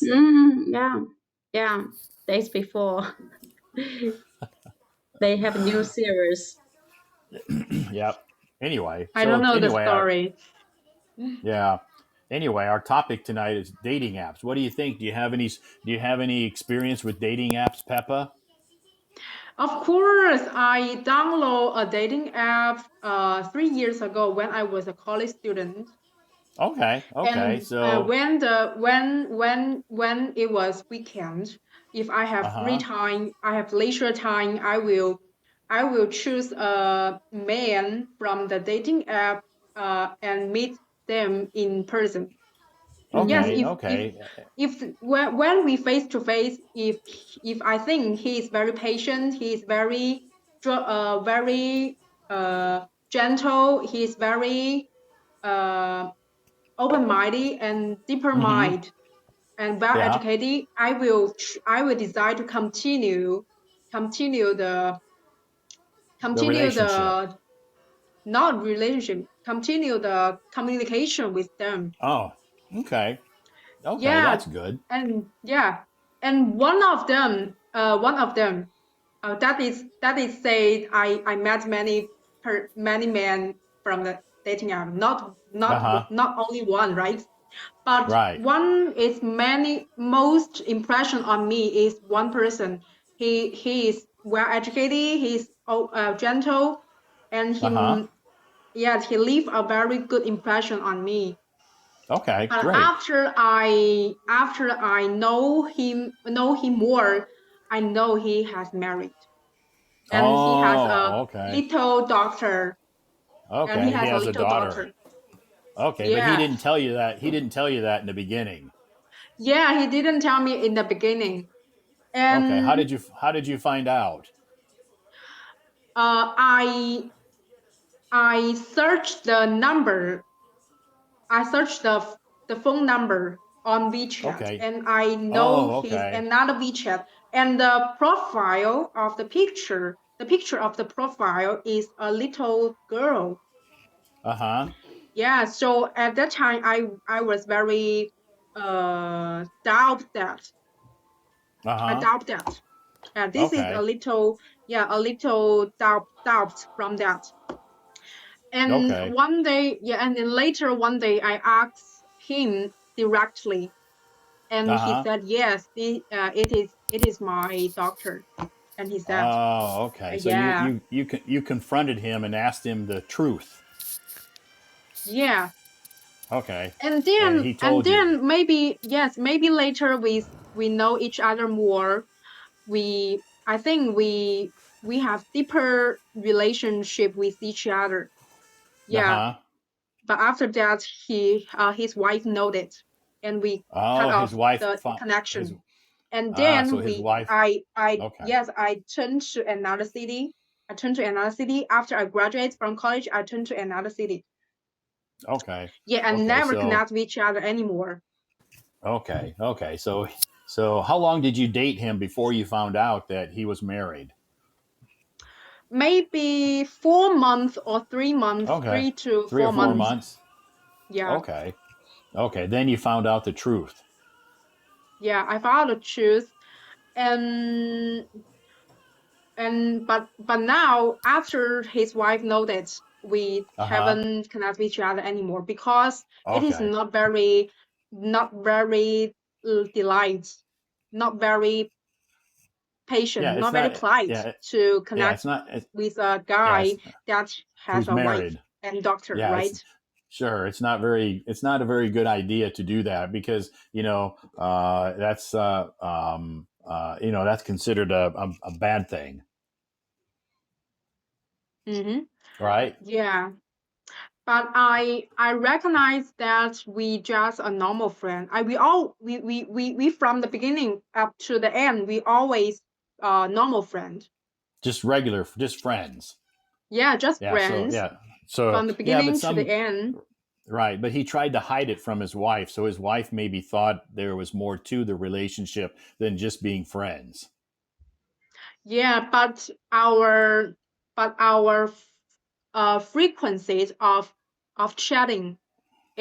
Yeah, yeah. Days before, they have a new series. Yep. Anyway, I don't so know the anyway, story. yeah. Anyway, our topic tonight is dating apps. What do you think? Do you have any experience with dating apps, Peppa? Of course, I download a dating app 3 years ago when I was a college student. Okay. Okay. And So, when it was weekend, if I have free uh-huh. time, I have leisure time, I will choose a man from the dating app and meet them in person. Yes, Okay. Mm-hmm. if when we face to face, if I think he is very patient, he is very gentle, he is very uh open-minded and deeper Mm-hmm. mind and well Yeah. educated, I will decide to continue the The continue relationship. the not relationship, continue the communication with them. Oh, okay. Okay, Yeah, that's good. and one of them, that is said I met many men from the dating app, Uh-huh. not only one, right? But Right. one is many most impression on me is one person. He is well educated. He's gentle, and Uh-huh. yes, he leave a very good impression on me. Okay, But great. after I know him more, I know he has married, and he has a Oh, okay. little daughter, and he Okay, he has a has a little daughter. daughter. Okay, but he Yeah, didn't tell you that. He didn't tell you that in the beginning. yeah. He didn't tell me in the beginning, Okay, how and did you find out? uh, I I searched the number. I searched the phone number on WeChat, Okay. and I know Oh, his okay. another WeChat, and the profile of the picture. The picture of the profile is a little girl. Uh-huh. Yeah. So at that time, I was very doubt that. I Uh-huh. doubt that. This is a Okay. little, yeah, a little doubt from that. And Okay. one day, yeah, and then later one day I asked him directly, and he Uh-huh. said, yes, it is my doctor. And he said, Oh, okay. So you yeah, you you you confronted him and asked him the truth. yeah. Okay. And And then he and told you. then maybe, yes, maybe later we know each other more. I think we have deeper relationship with each other. Yeah. Uh-huh. But after that, his wife noted, and we cut Oh, his off wife the his connection. And so then his we wife. I Okay. yes, I turned to another city. I turned to another city after I graduated from college. I turned to another city. Okay. Yeah, and Okay. never So connect with each other anymore. okay. Okay. So how long did you date him before you found out that he was married? Maybe 4 months or 3 months, Okay. three to Three or four four months. months. Yeah, Okay. Okay. Then you found out the truth. yeah. I found the truth, and but now after his wife noted, we Uh-huh. haven't connected with each other anymore because it is Okay. not very delight, not very Yeah, patient, it's not very not polite yeah, to yeah, connect it's not with a yeah, guy it's that has who's a wife married. and doctor, Yeah, it's right? sure it's not a very good idea to do that because that's considered a bad thing, Mm-hmm. right? Yeah. But I recognize that we just a normal friend. We from the beginning up to the end we always normal friend. Just regular, just friends. Yeah, just Yeah. So friends yeah. So from the yeah, but beginning to the some end. right, but he tried to hide it from his wife, so his wife maybe thought there was more to the relationship than just being friends. Yeah, but our frequencies of chatting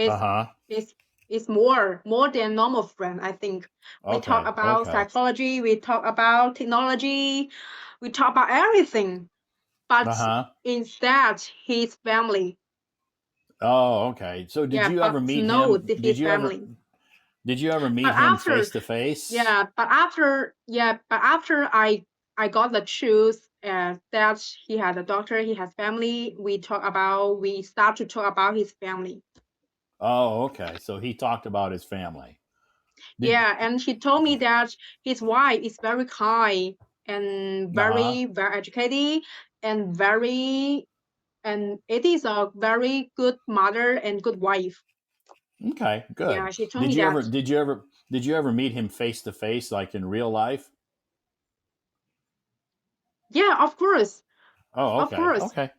Uh is huh. is is more than normal friend. I think we talk Okay. about Okay. psychology, we talk about technology, we talk about everything. Uh But huh. instead, his family. Oh, okay. So did Yeah, you ever but meet no, him? his family. Did you ever But meet him face after, to face? but after I got the truth that he had a doctor, he has family. We start to talk about his family. Oh, okay. So he talked about his family. Did Yeah, and he told me that his wife is very kind and uh-huh. very educated and it is a very good mother and good wife. Okay, good. Yeah, she told Did me you that. ever did you ever did you ever meet him face to face like in real life? Yeah, of course, Oh, of okay. course. Okay.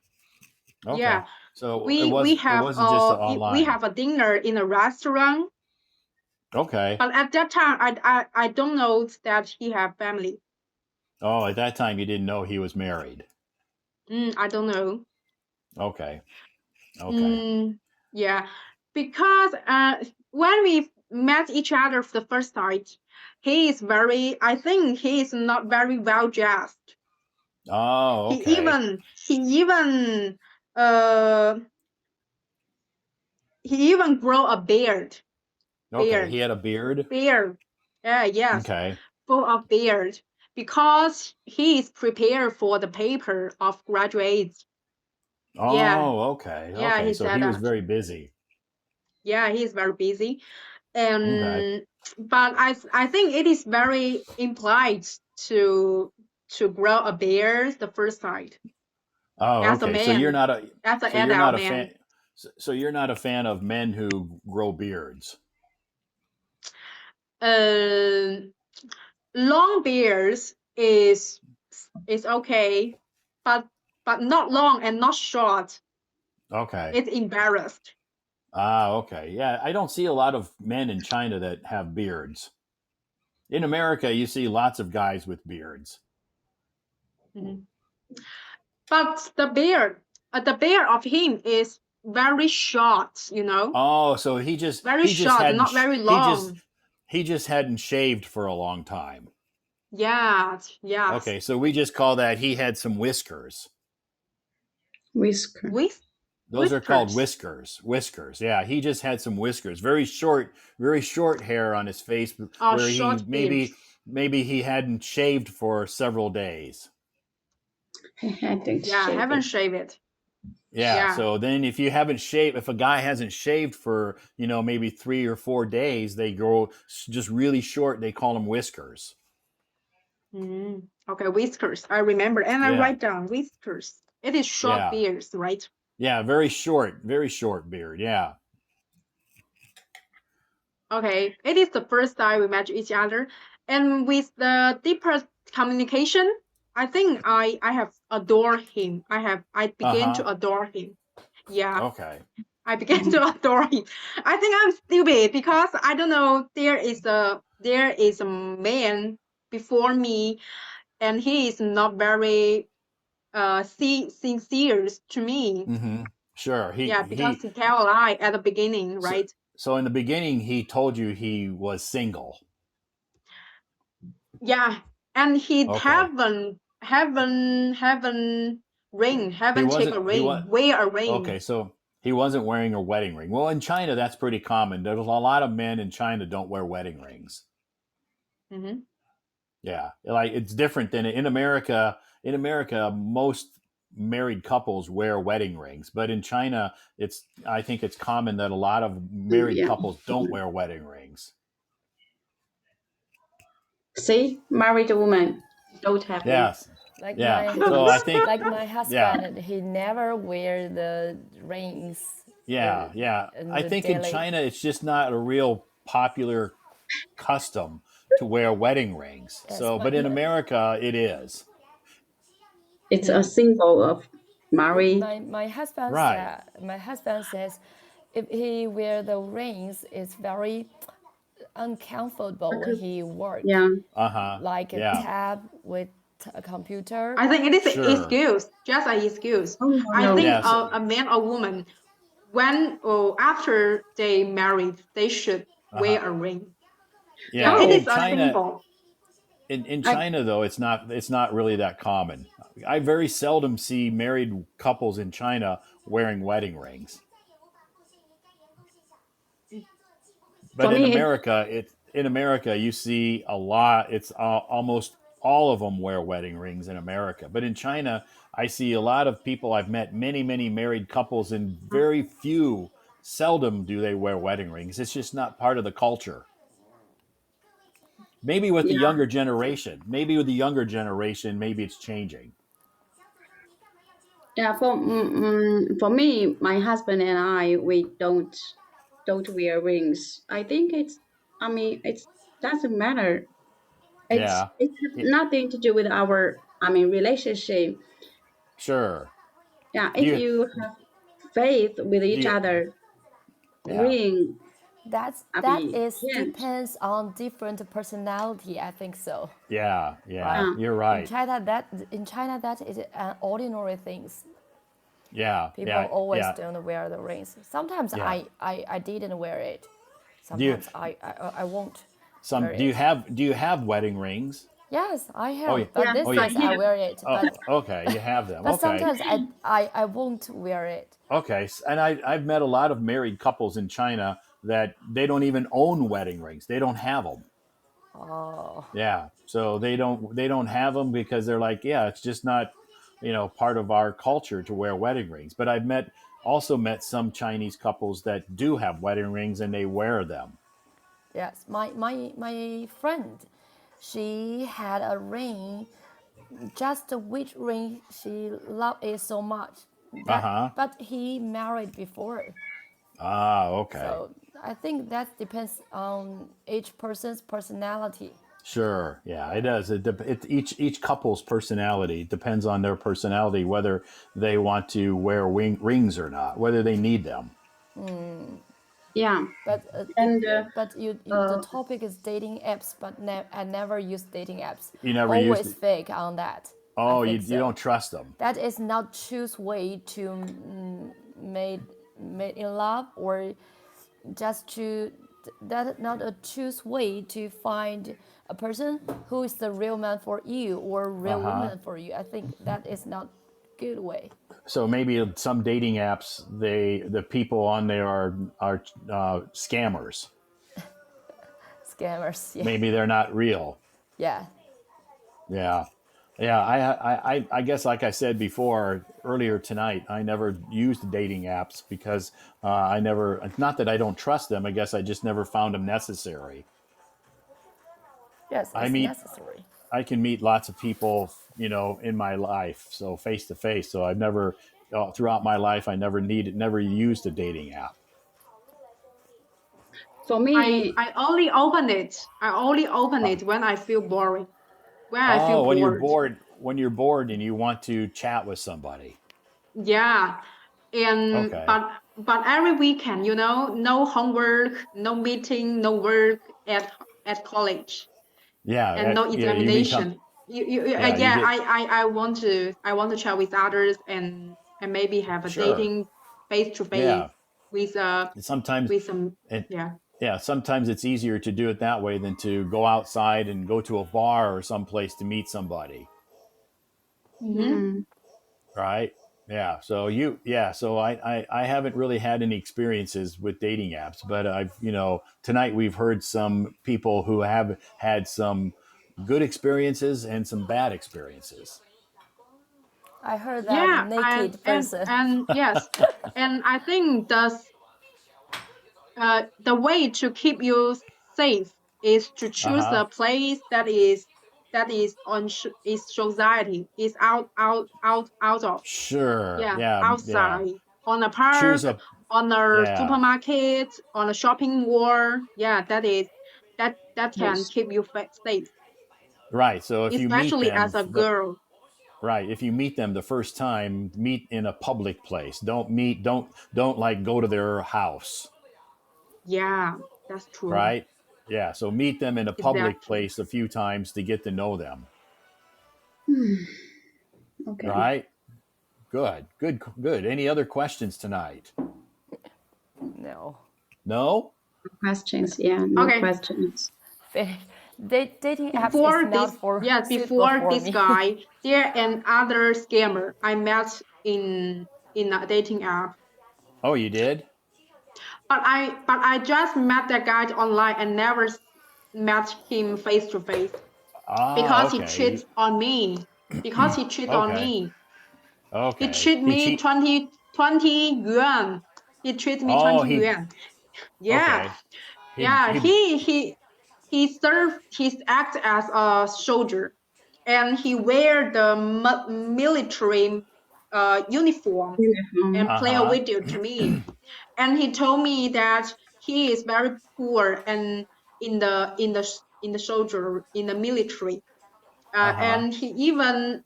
Okay. Yeah, So we we it have wasn't just we online. have a dinner in a restaurant, Okay. but at that time I don't know that he have family. Oh, at that time you didn't know he was married. I don't know. Okay. Okay. Mm, yeah, because when we met each other for the first time, I think he is not very well dressed. Oh, He okay. even he even uh he even grow a Okay. He beard, had a beard. beard. Yeah, yes, Okay. full of beard because he is prepared for the paper of graduates. Yeah, Oh, okay. yeah, Okay. he So said he was that. very busy. Yeah, he is very busy. Okay. And but I think it is very implied to to grow a beard the first sight Oh, as a okay. man, as an So you're adult not a man. fan so you're not a fan of men who grow beards. Um, long beards is okay, but not long and not short. Okay. It's embarrassed. Ah, okay. Yeah, I don't see a lot of men in China that have beards. In America, you see lots of guys with beards. Mhm. But the beard of him is very short. Oh, so Very short, not very long. he just hadn't shaved for a long time. Yes, yes. Okay, so we just call that he had some whiskers. Whisker. With Those are called whiskers. whiskers. Whiskers. Yeah, he just had some whiskers. Very short hair on his face Or where he short beard. maybe he hadn't shaved for several days. I hadn't Yeah, I shaved haven't it. shaved it. Yeah. Yeah. So then if a guy hasn't shaved for, maybe 3 or 4 days, they grow just really short. They call them whiskers. Okay, whiskers. I remember. And I Yeah. write down whiskers. It is short Yeah. beards, right? Yeah. Very short beard. Yeah. Okay. It is the first time we met each other. And with the deeper communication, I think I have adored him. I Uh began huh. to adore him. Yeah. Okay. I began to adore him. I think I'm stupid because I don't know there is a man before me and he is not very sincere to me. Mm-hmm. Sure. Yeah, because he tell a lie at the beginning, So, right? so in the beginning, he told you he was single. Yeah, and he Okay. haven't ring, He haven't take a wasn't. He was ring, wear a okay. ring. So he wasn't wearing a wedding ring. Well, in China, that's pretty common. There's a lot of men in China don't wear wedding rings. Mm-hmm. Yeah, like it's different than in America. In America, most married couples wear wedding rings, but in China, I think it's common that a lot of married Yeah. couples don't wear wedding rings. See, married woman don't have ring. Yes, Like yeah. my So I think, like my yeah, husband, he never wear the rings Yeah. in I the think in daily. China, it's just not a real popular custom to wear wedding rings. Yes, So, but in America, it is. It's a symbol of marriage. Right. my husband says if he wear the rings, it's very uncomfortable when he work, Yeah. Uh huh. like a Yeah. tab with a computer. I think it is an Sure. excuse, just an excuse. Oh no, I no. think Yes. a man or woman, when or after they married, they should Uh huh. wear a ring. Yeah, Yeah. it Oh, is In a China, symbol. in I China though, it's not really that common. I very seldom see married couples in China wearing wedding rings. for But me it's in America you see a lot. It's almost all of them wear wedding rings in America. But in China, I see a lot of people. I've met many married couples, and very few, seldom do they wear wedding rings. It's just not part of the culture. Maybe with the yeah, younger generation, maybe it's changing. yeah. For me, my husband and I, we don't wear rings. I think it's. I mean, it doesn't matter. Yeah. It has It, nothing to do with our. I mean, relationship. sure. Yeah, Do if you you have faith with do each you other, yeah. ring. I That mean, is can't. depends on different personality. I think so, Yeah. right? Yeah, You're right. In China that is an ordinary things. Yeah. People Yeah. always Yeah. don't wear the rings. Sometimes Yeah. I didn't wear it. Do you Sometimes I won't wear some it. do you have wedding rings? Yes, I Oh yeah. have, but yeah. these Oh yeah. days I I wear it. Oh, okay. You have them. But Okay. sometimes I won't wear it. Okay. And I've met a lot of married couples in China that they don't even own wedding rings. They don't have them. Oh, Yeah. So they don't have them because they're like, yeah, it's just not, part of our culture to wear wedding rings. But also met some Chinese couples that do have wedding rings and they wear them. yes. My friend, she had a ring. Just which ring she loved it so much that, Uh-huh. but he married before. Ah, okay. So I think that depends on each person's personality. Sure. Yeah, it does. Each couple's personality depends on their personality whether they want to wear rings or not, whether they need them. yeah. But And the uh, topic is dating apps, but I never use dating apps. You never used Always it. fake on that. I Oh, think you so. don't trust them. That is not choose way to made made in love, or just to that not a choose way to find a person who is the real man for you or real Uh-huh. woman for you. I think that is not good way. So maybe some dating apps, the people on there are scammers. Scammers. Yeah. Maybe they're not real. Yeah. Yeah. Yeah, I guess, like I said before earlier tonight, I never used dating apps because I never, not that I don't trust them, I guess I just never found them necessary. Yes, I it's meet, necessary. I can meet lots of people, in my life, so face to face. So I've never, throughout my life, I never used a dating app. for I me, I only open it. I only open Uh, it when I feel boring. When I feel oh, bored. when you're bored and you want to chat with somebody. Yeah. And Okay. but every weekend, no homework, no meeting, no work at college, Yeah. and no Yeah. You become, examination. yeah, you Yeah, get, I want to chat with others and maybe have a sure. dating face to face Yeah. with Sometimes, some, it, yeah. yeah, sometimes it's easier to do it that way than to go outside and go to a bar or someplace to meet somebody. Mm-hmm. mm, Right. Yeah. So I haven't really had any experiences with dating apps, but tonight we've heard some people who have had some good experiences and some bad experiences. I heard that Yeah, naked person. and yes, and I think the way to keep you safe is to Uh choose huh. a place that is is society, is out of, Sure. yeah, Yeah. Yeah. outside, on a Choose park, a, on a Yeah. supermarket, on a shopping mall. Yeah, that can Yes. keep you safe, Right. So if you meet especially them, as a girl. right, if you meet them the first time, meet in a public place. Don't like go to their house. Yeah, that's true. Right. Yeah. So meet them in a public Exactly. place a few times to get to know them. Okay. Right. Good. Good. Good. Any other questions tonight? No. No. Questions? Yeah, no Okay. questions. Dating apps is not for suitable Before for this me. guy, there another scammer I met in a dating app. Oh, you did? But I just met that guy online and never met him face to face Ah, because he okay. cheats on me. Because he cheats on Okay. me. He Okay. treat He me cheat. 20 yuan. He treat me Oh, 20 he. yuan. Yeah, Okay. yeah. He. He served his act as a soldier, and he wear the military uniform and Uniform. Uh play a huh. video to me. And he told me that he is very poor and in the soldier in the military. Uh huh. And he even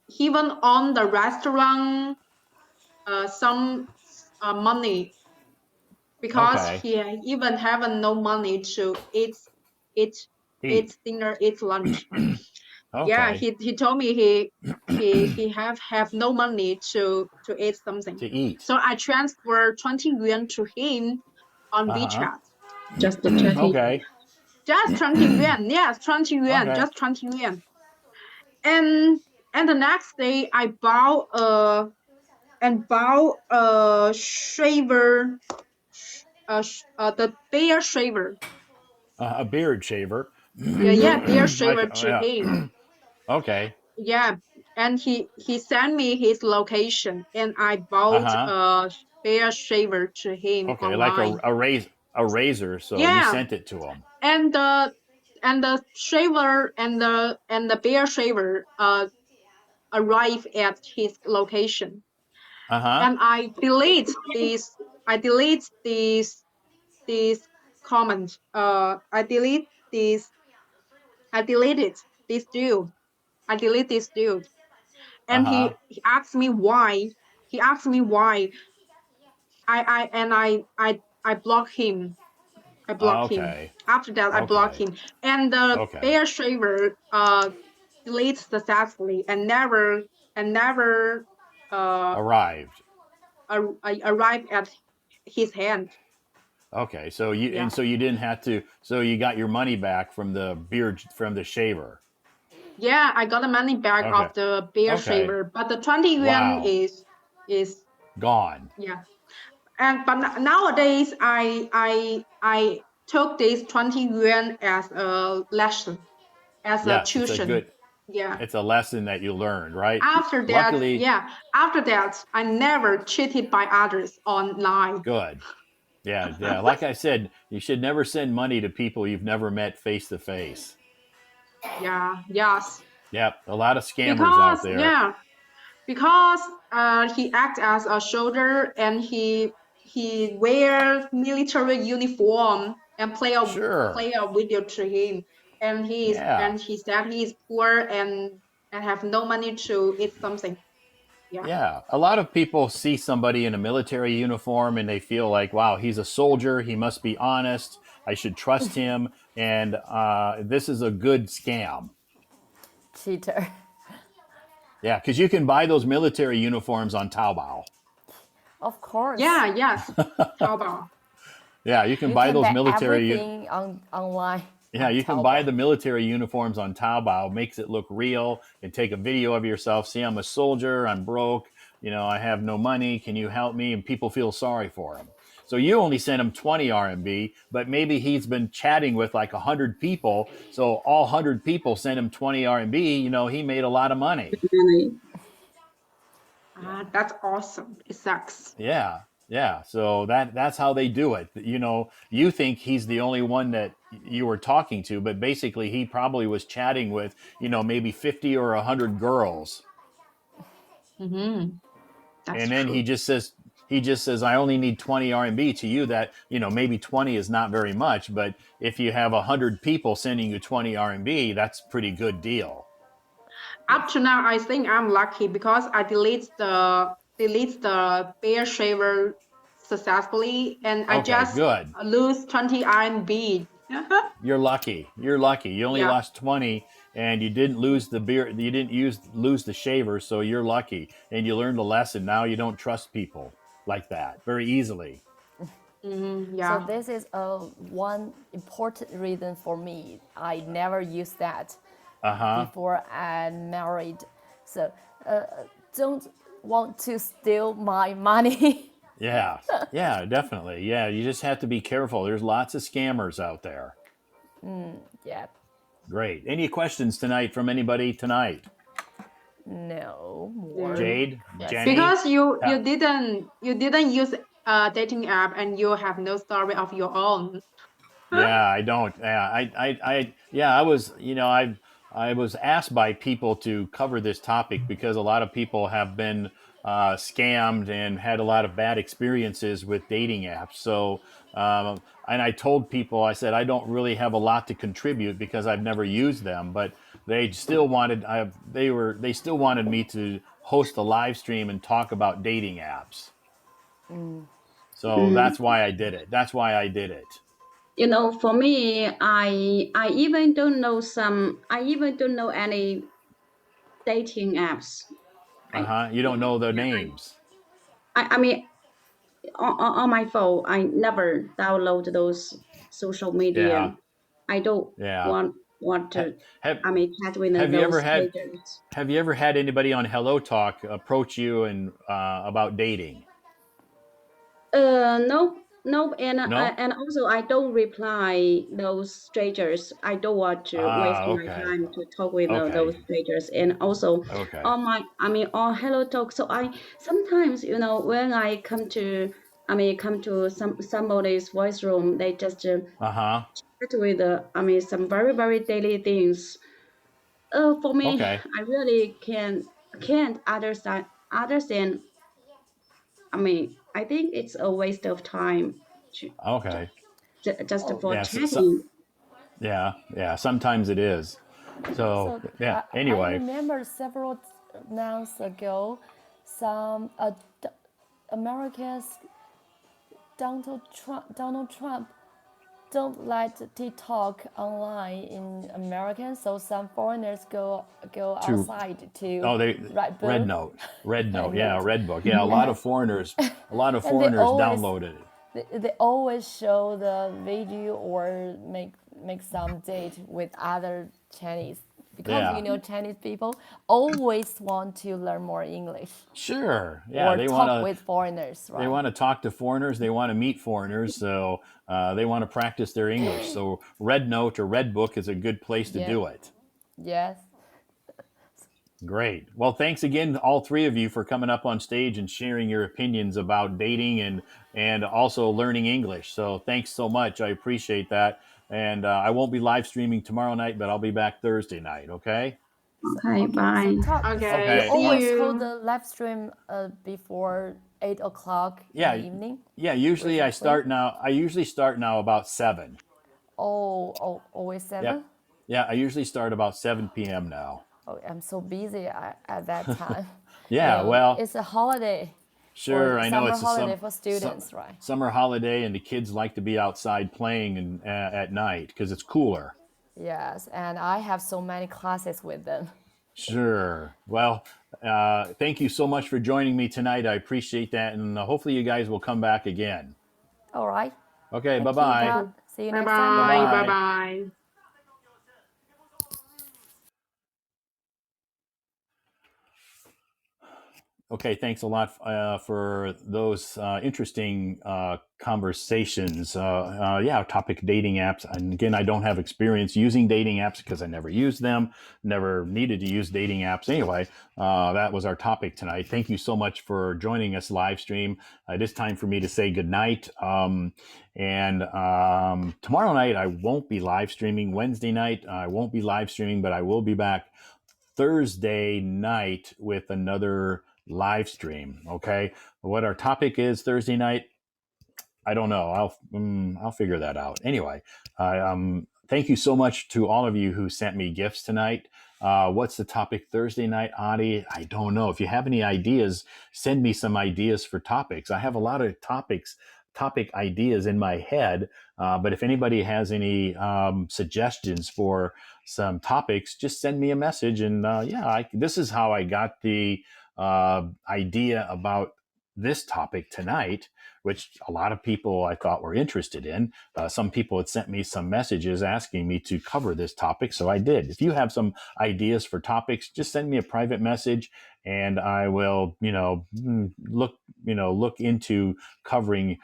on the restaurant some money because Okay. he even have no money to eat Eat. dinner, eat lunch. Yeah, Okay. he told me he have no money to eat something. To eat. So I transfer 20 yuan to him on Uh huh. WeChat. Just the chatting. Okay. Just 20 yuan. Yes, 20 yuan. Okay. Just 20 yuan. And the next day I bought a shaver, the bear shaver. A beard shaver. Yeah, Mm-hmm. bear Like. shaver to Yeah. him. Okay. Yeah, and he sent me his location, and I Uh bought huh. a bear shaver to him Okay. Like online. a razor. So you Yeah, sent it to him. and the shaver and the bear shaver arrive at his location, Uh huh. and I delete this comment. I deleted this dude. I delete this dude, Uh and huh. he asked me why. He asked me why. I block him. I block him. Okay. After that, I block Okay. him. And the Okay. bear shaver deletes successfully and never uh Arrived. arrived at his hand. Okay. Yeah. So you didn't have to. So you got your money back from the beard from the shaver. Yeah, I got the money back Okay. of the bear Okay. shaver, but the 20 yuan Wow. is Gone. yeah. And but nowadays I took this 20 yuan as a lesson, as a Yes, it's a tuition. good. Yeah. It's a lesson that you learned, right? After that, Luckily, yeah, after that, I never cheated by others online. good. Yeah, yeah. Like I said, you should never send money to people you've never met face to face. Yeah, yes. Yep, a lot of scammers Because out there. yeah, because he act as a soldier and he wear military uniform and Sure. play a video to him, and Yeah. he said he is poor and have no money to eat something. Yeah. Yeah. A lot of people see somebody in a military uniform and they feel like, wow, he's a soldier. He must be honest. I should trust him. And this is a good scam. Cheater. Yeah, because you can buy those military uniforms on Taobao. Of course. Yeah. Yes. Taobao. Yeah, you can You buy can those buy military. everything online Yeah, on you can buy Taobao. the military uniforms on Taobao, makes it look real, and take a video of yourself. See, I'm a soldier, I'm broke, I have no money. Can you help me? And people feel sorry for him. So you only sent him 20 RMB, but maybe he's been chatting with like 100 people. So all 100 people sent him 20 RMB. He made a lot of money. Money. That's awesome. It sucks. Yeah. Yeah. So that's how they do it. You think he's the only one that you were talking to, but basically he probably was chatting with, maybe 50 or 100 girls. Mm-hmm. That's And then he true. just says He just says, I only need 20 RMB. To you, that, maybe 20 is not very much, but if you have 100 people sending you 20 RMB, that's a pretty good deal. Up to now, I think I'm lucky because I delete the bear shaver successfully, and I Okay, just good. lose 20 RMB. You're lucky. You're lucky. You only Yeah. lost 20 and you didn't lose the beer. You didn't lose the shaver, so you're lucky. And you learned a lesson. Now you don't trust people like that very easily. Yeah. So this is one important reason for me. I never used that before I'm married. So don't want to steal my money. Yeah. Yeah, definitely. Yeah, you just have to be careful. There's lots of scammers out there. Yeah. Great. Any questions tonight from anybody tonight? No more. Jade, Yes. Jenny? Because you didn't use a dating app and you have no story of your own. Yeah, I don't. Yeah, I was asked by people to cover this topic because a lot of people have been scammed and had a lot of bad experiences with dating apps. So, and I told people, I said, I don't really have a lot to contribute because I've never used them, but they still wanted, they still wanted me to host a live stream and talk about dating apps. So that's why I did it. That's why I did it. For me, I even don't know any dating apps. You don't know their names. I mean, on my phone, I never download those social media. Yeah. I don't Yeah. want to. Have Chat with have you those ever had strangers. have you ever had anybody on Hello Talk approach you and about dating? No, no, No? and also I don't reply those strangers. I don't want to waste my Okay. time to talk with those Okay. strangers. And also Okay. on Hello Talk. So I sometimes, when I come to somebody's voice room, they just chat with some very very daily things. For me, Okay. I really can't understand. I think it's a waste of time to, Okay. just Oh. for Yeah. chatting. Yeah. Sometimes it is. So So yeah. I Anyway. remember several months ago, some Americans Donald Trump don't let TikTok online in America, so some foreigners go To outside to they write Red book. Note. Red Note. And Yeah. Red Book. Yeah. A lot of yes, foreigners. and Downloaded it. they always show the video or make some date with other Chinese because Yeah. Chinese people always want to learn more English Sure. Yeah. or They want talk to. with foreigners, They right? want to talk to foreigners. They want to meet foreigners. So they want to practice their English. So Red Note or Red Book is a good place to Yeah. do it. Yes. Great. Well, thanks again, all three of you, for coming up on stage and sharing your opinions about dating and also learning English. So thanks so much. I appreciate that. And I won't be live streaming tomorrow night, but I'll be back Thursday night. Okay. Okay, So bye. Todd, Okay. you Okay. See always hold you. the live stream before 8 o'clock in the Yeah. evening. Yeah. Usually I usually start now about 7. Oh, always Yep. 7. Yeah. I usually start about 7 p.m. now. Oh, I'm so busy at that time. Yeah. Well, It's a holiday sure. or I know summer it's holiday for students, right? summer holiday, and the kids like to be outside playing and at night because it's cooler. Yes, and I have so many classes with them. Sure. Well, thank you so much for joining me tonight. I appreciate that, and hopefully you guys will come back again. All right. Okay. Bye Thank you, bye. Todd. See you Bye next time. Bye bye. Bye bye. Bye-bye. bye. Okay, thanks a lot for those interesting conversations. Yeah, topic dating apps. And again, I don't have experience using dating apps because I never used them, never needed to use dating apps. Anyway, that was our topic tonight. Thank you so much for joining us live stream. It is time for me to say goodnight. And tomorrow night, I won't be live streaming. Wednesday night, I won't be live streaming, but I will be back Thursday night with another live stream. Okay. What our topic is Thursday night, I don't know. I'll figure that out. Anyway, thank you so much to all of you who sent me gifts tonight. What's the topic Thursday night, Adi? I don't know. If you have any ideas, send me some ideas for topics. I have a lot of topic ideas in my head. But if anybody has any suggestions for some topics, just send me a message. And this is how I got the idea about this topic tonight, which a lot of people I thought were interested in. Some people had sent me some messages asking me to cover this topic, so I did. If you have some ideas for topics, just send me a private message, and I will, look into covering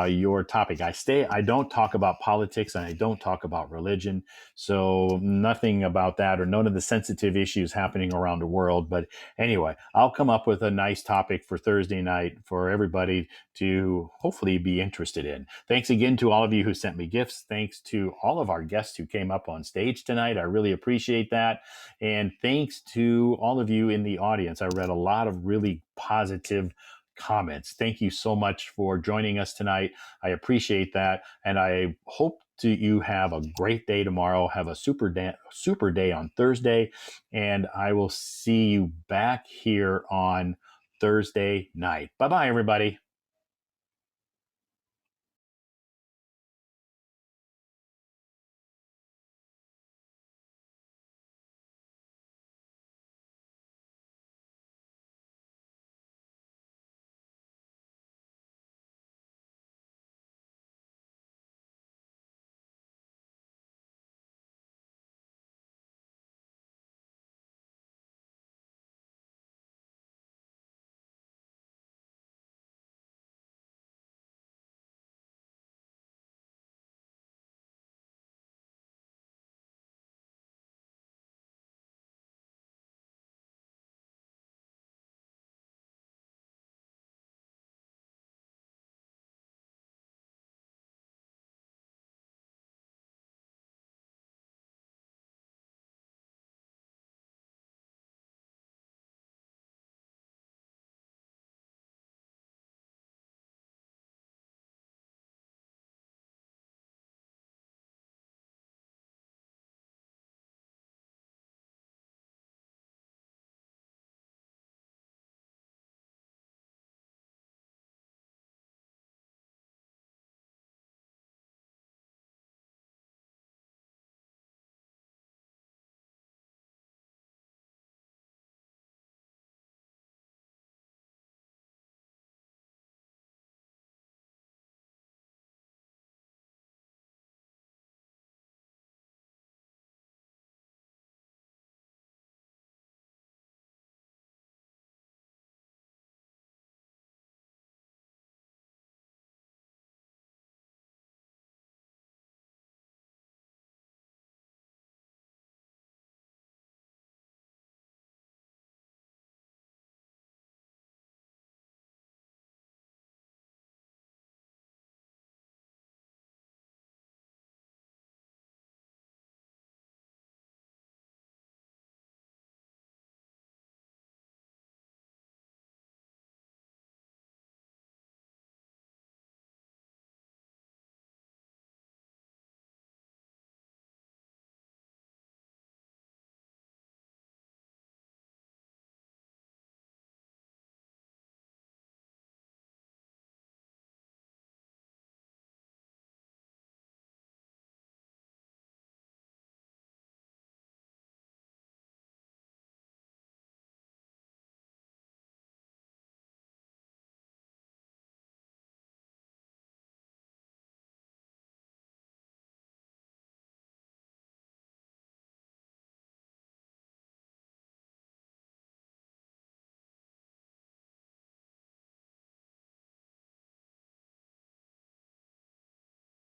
your topic. I don't talk about politics and I don't talk about religion, so nothing about that or none of the sensitive issues happening around the world. But anyway, I'll come up with a nice topic for Thursday night for everybody to hopefully be interested in. Thanks again to all of you who sent me gifts. Thanks to all of our guests who came up on stage tonight. I really appreciate that. And thanks to all of you in the audience. I read a lot of really positive comments. Thank you so much for joining us tonight. I appreciate that. And I hope you have a great day tomorrow. Have a super day on Thursday. And I will see you back here on Thursday night. Bye-bye, everybody.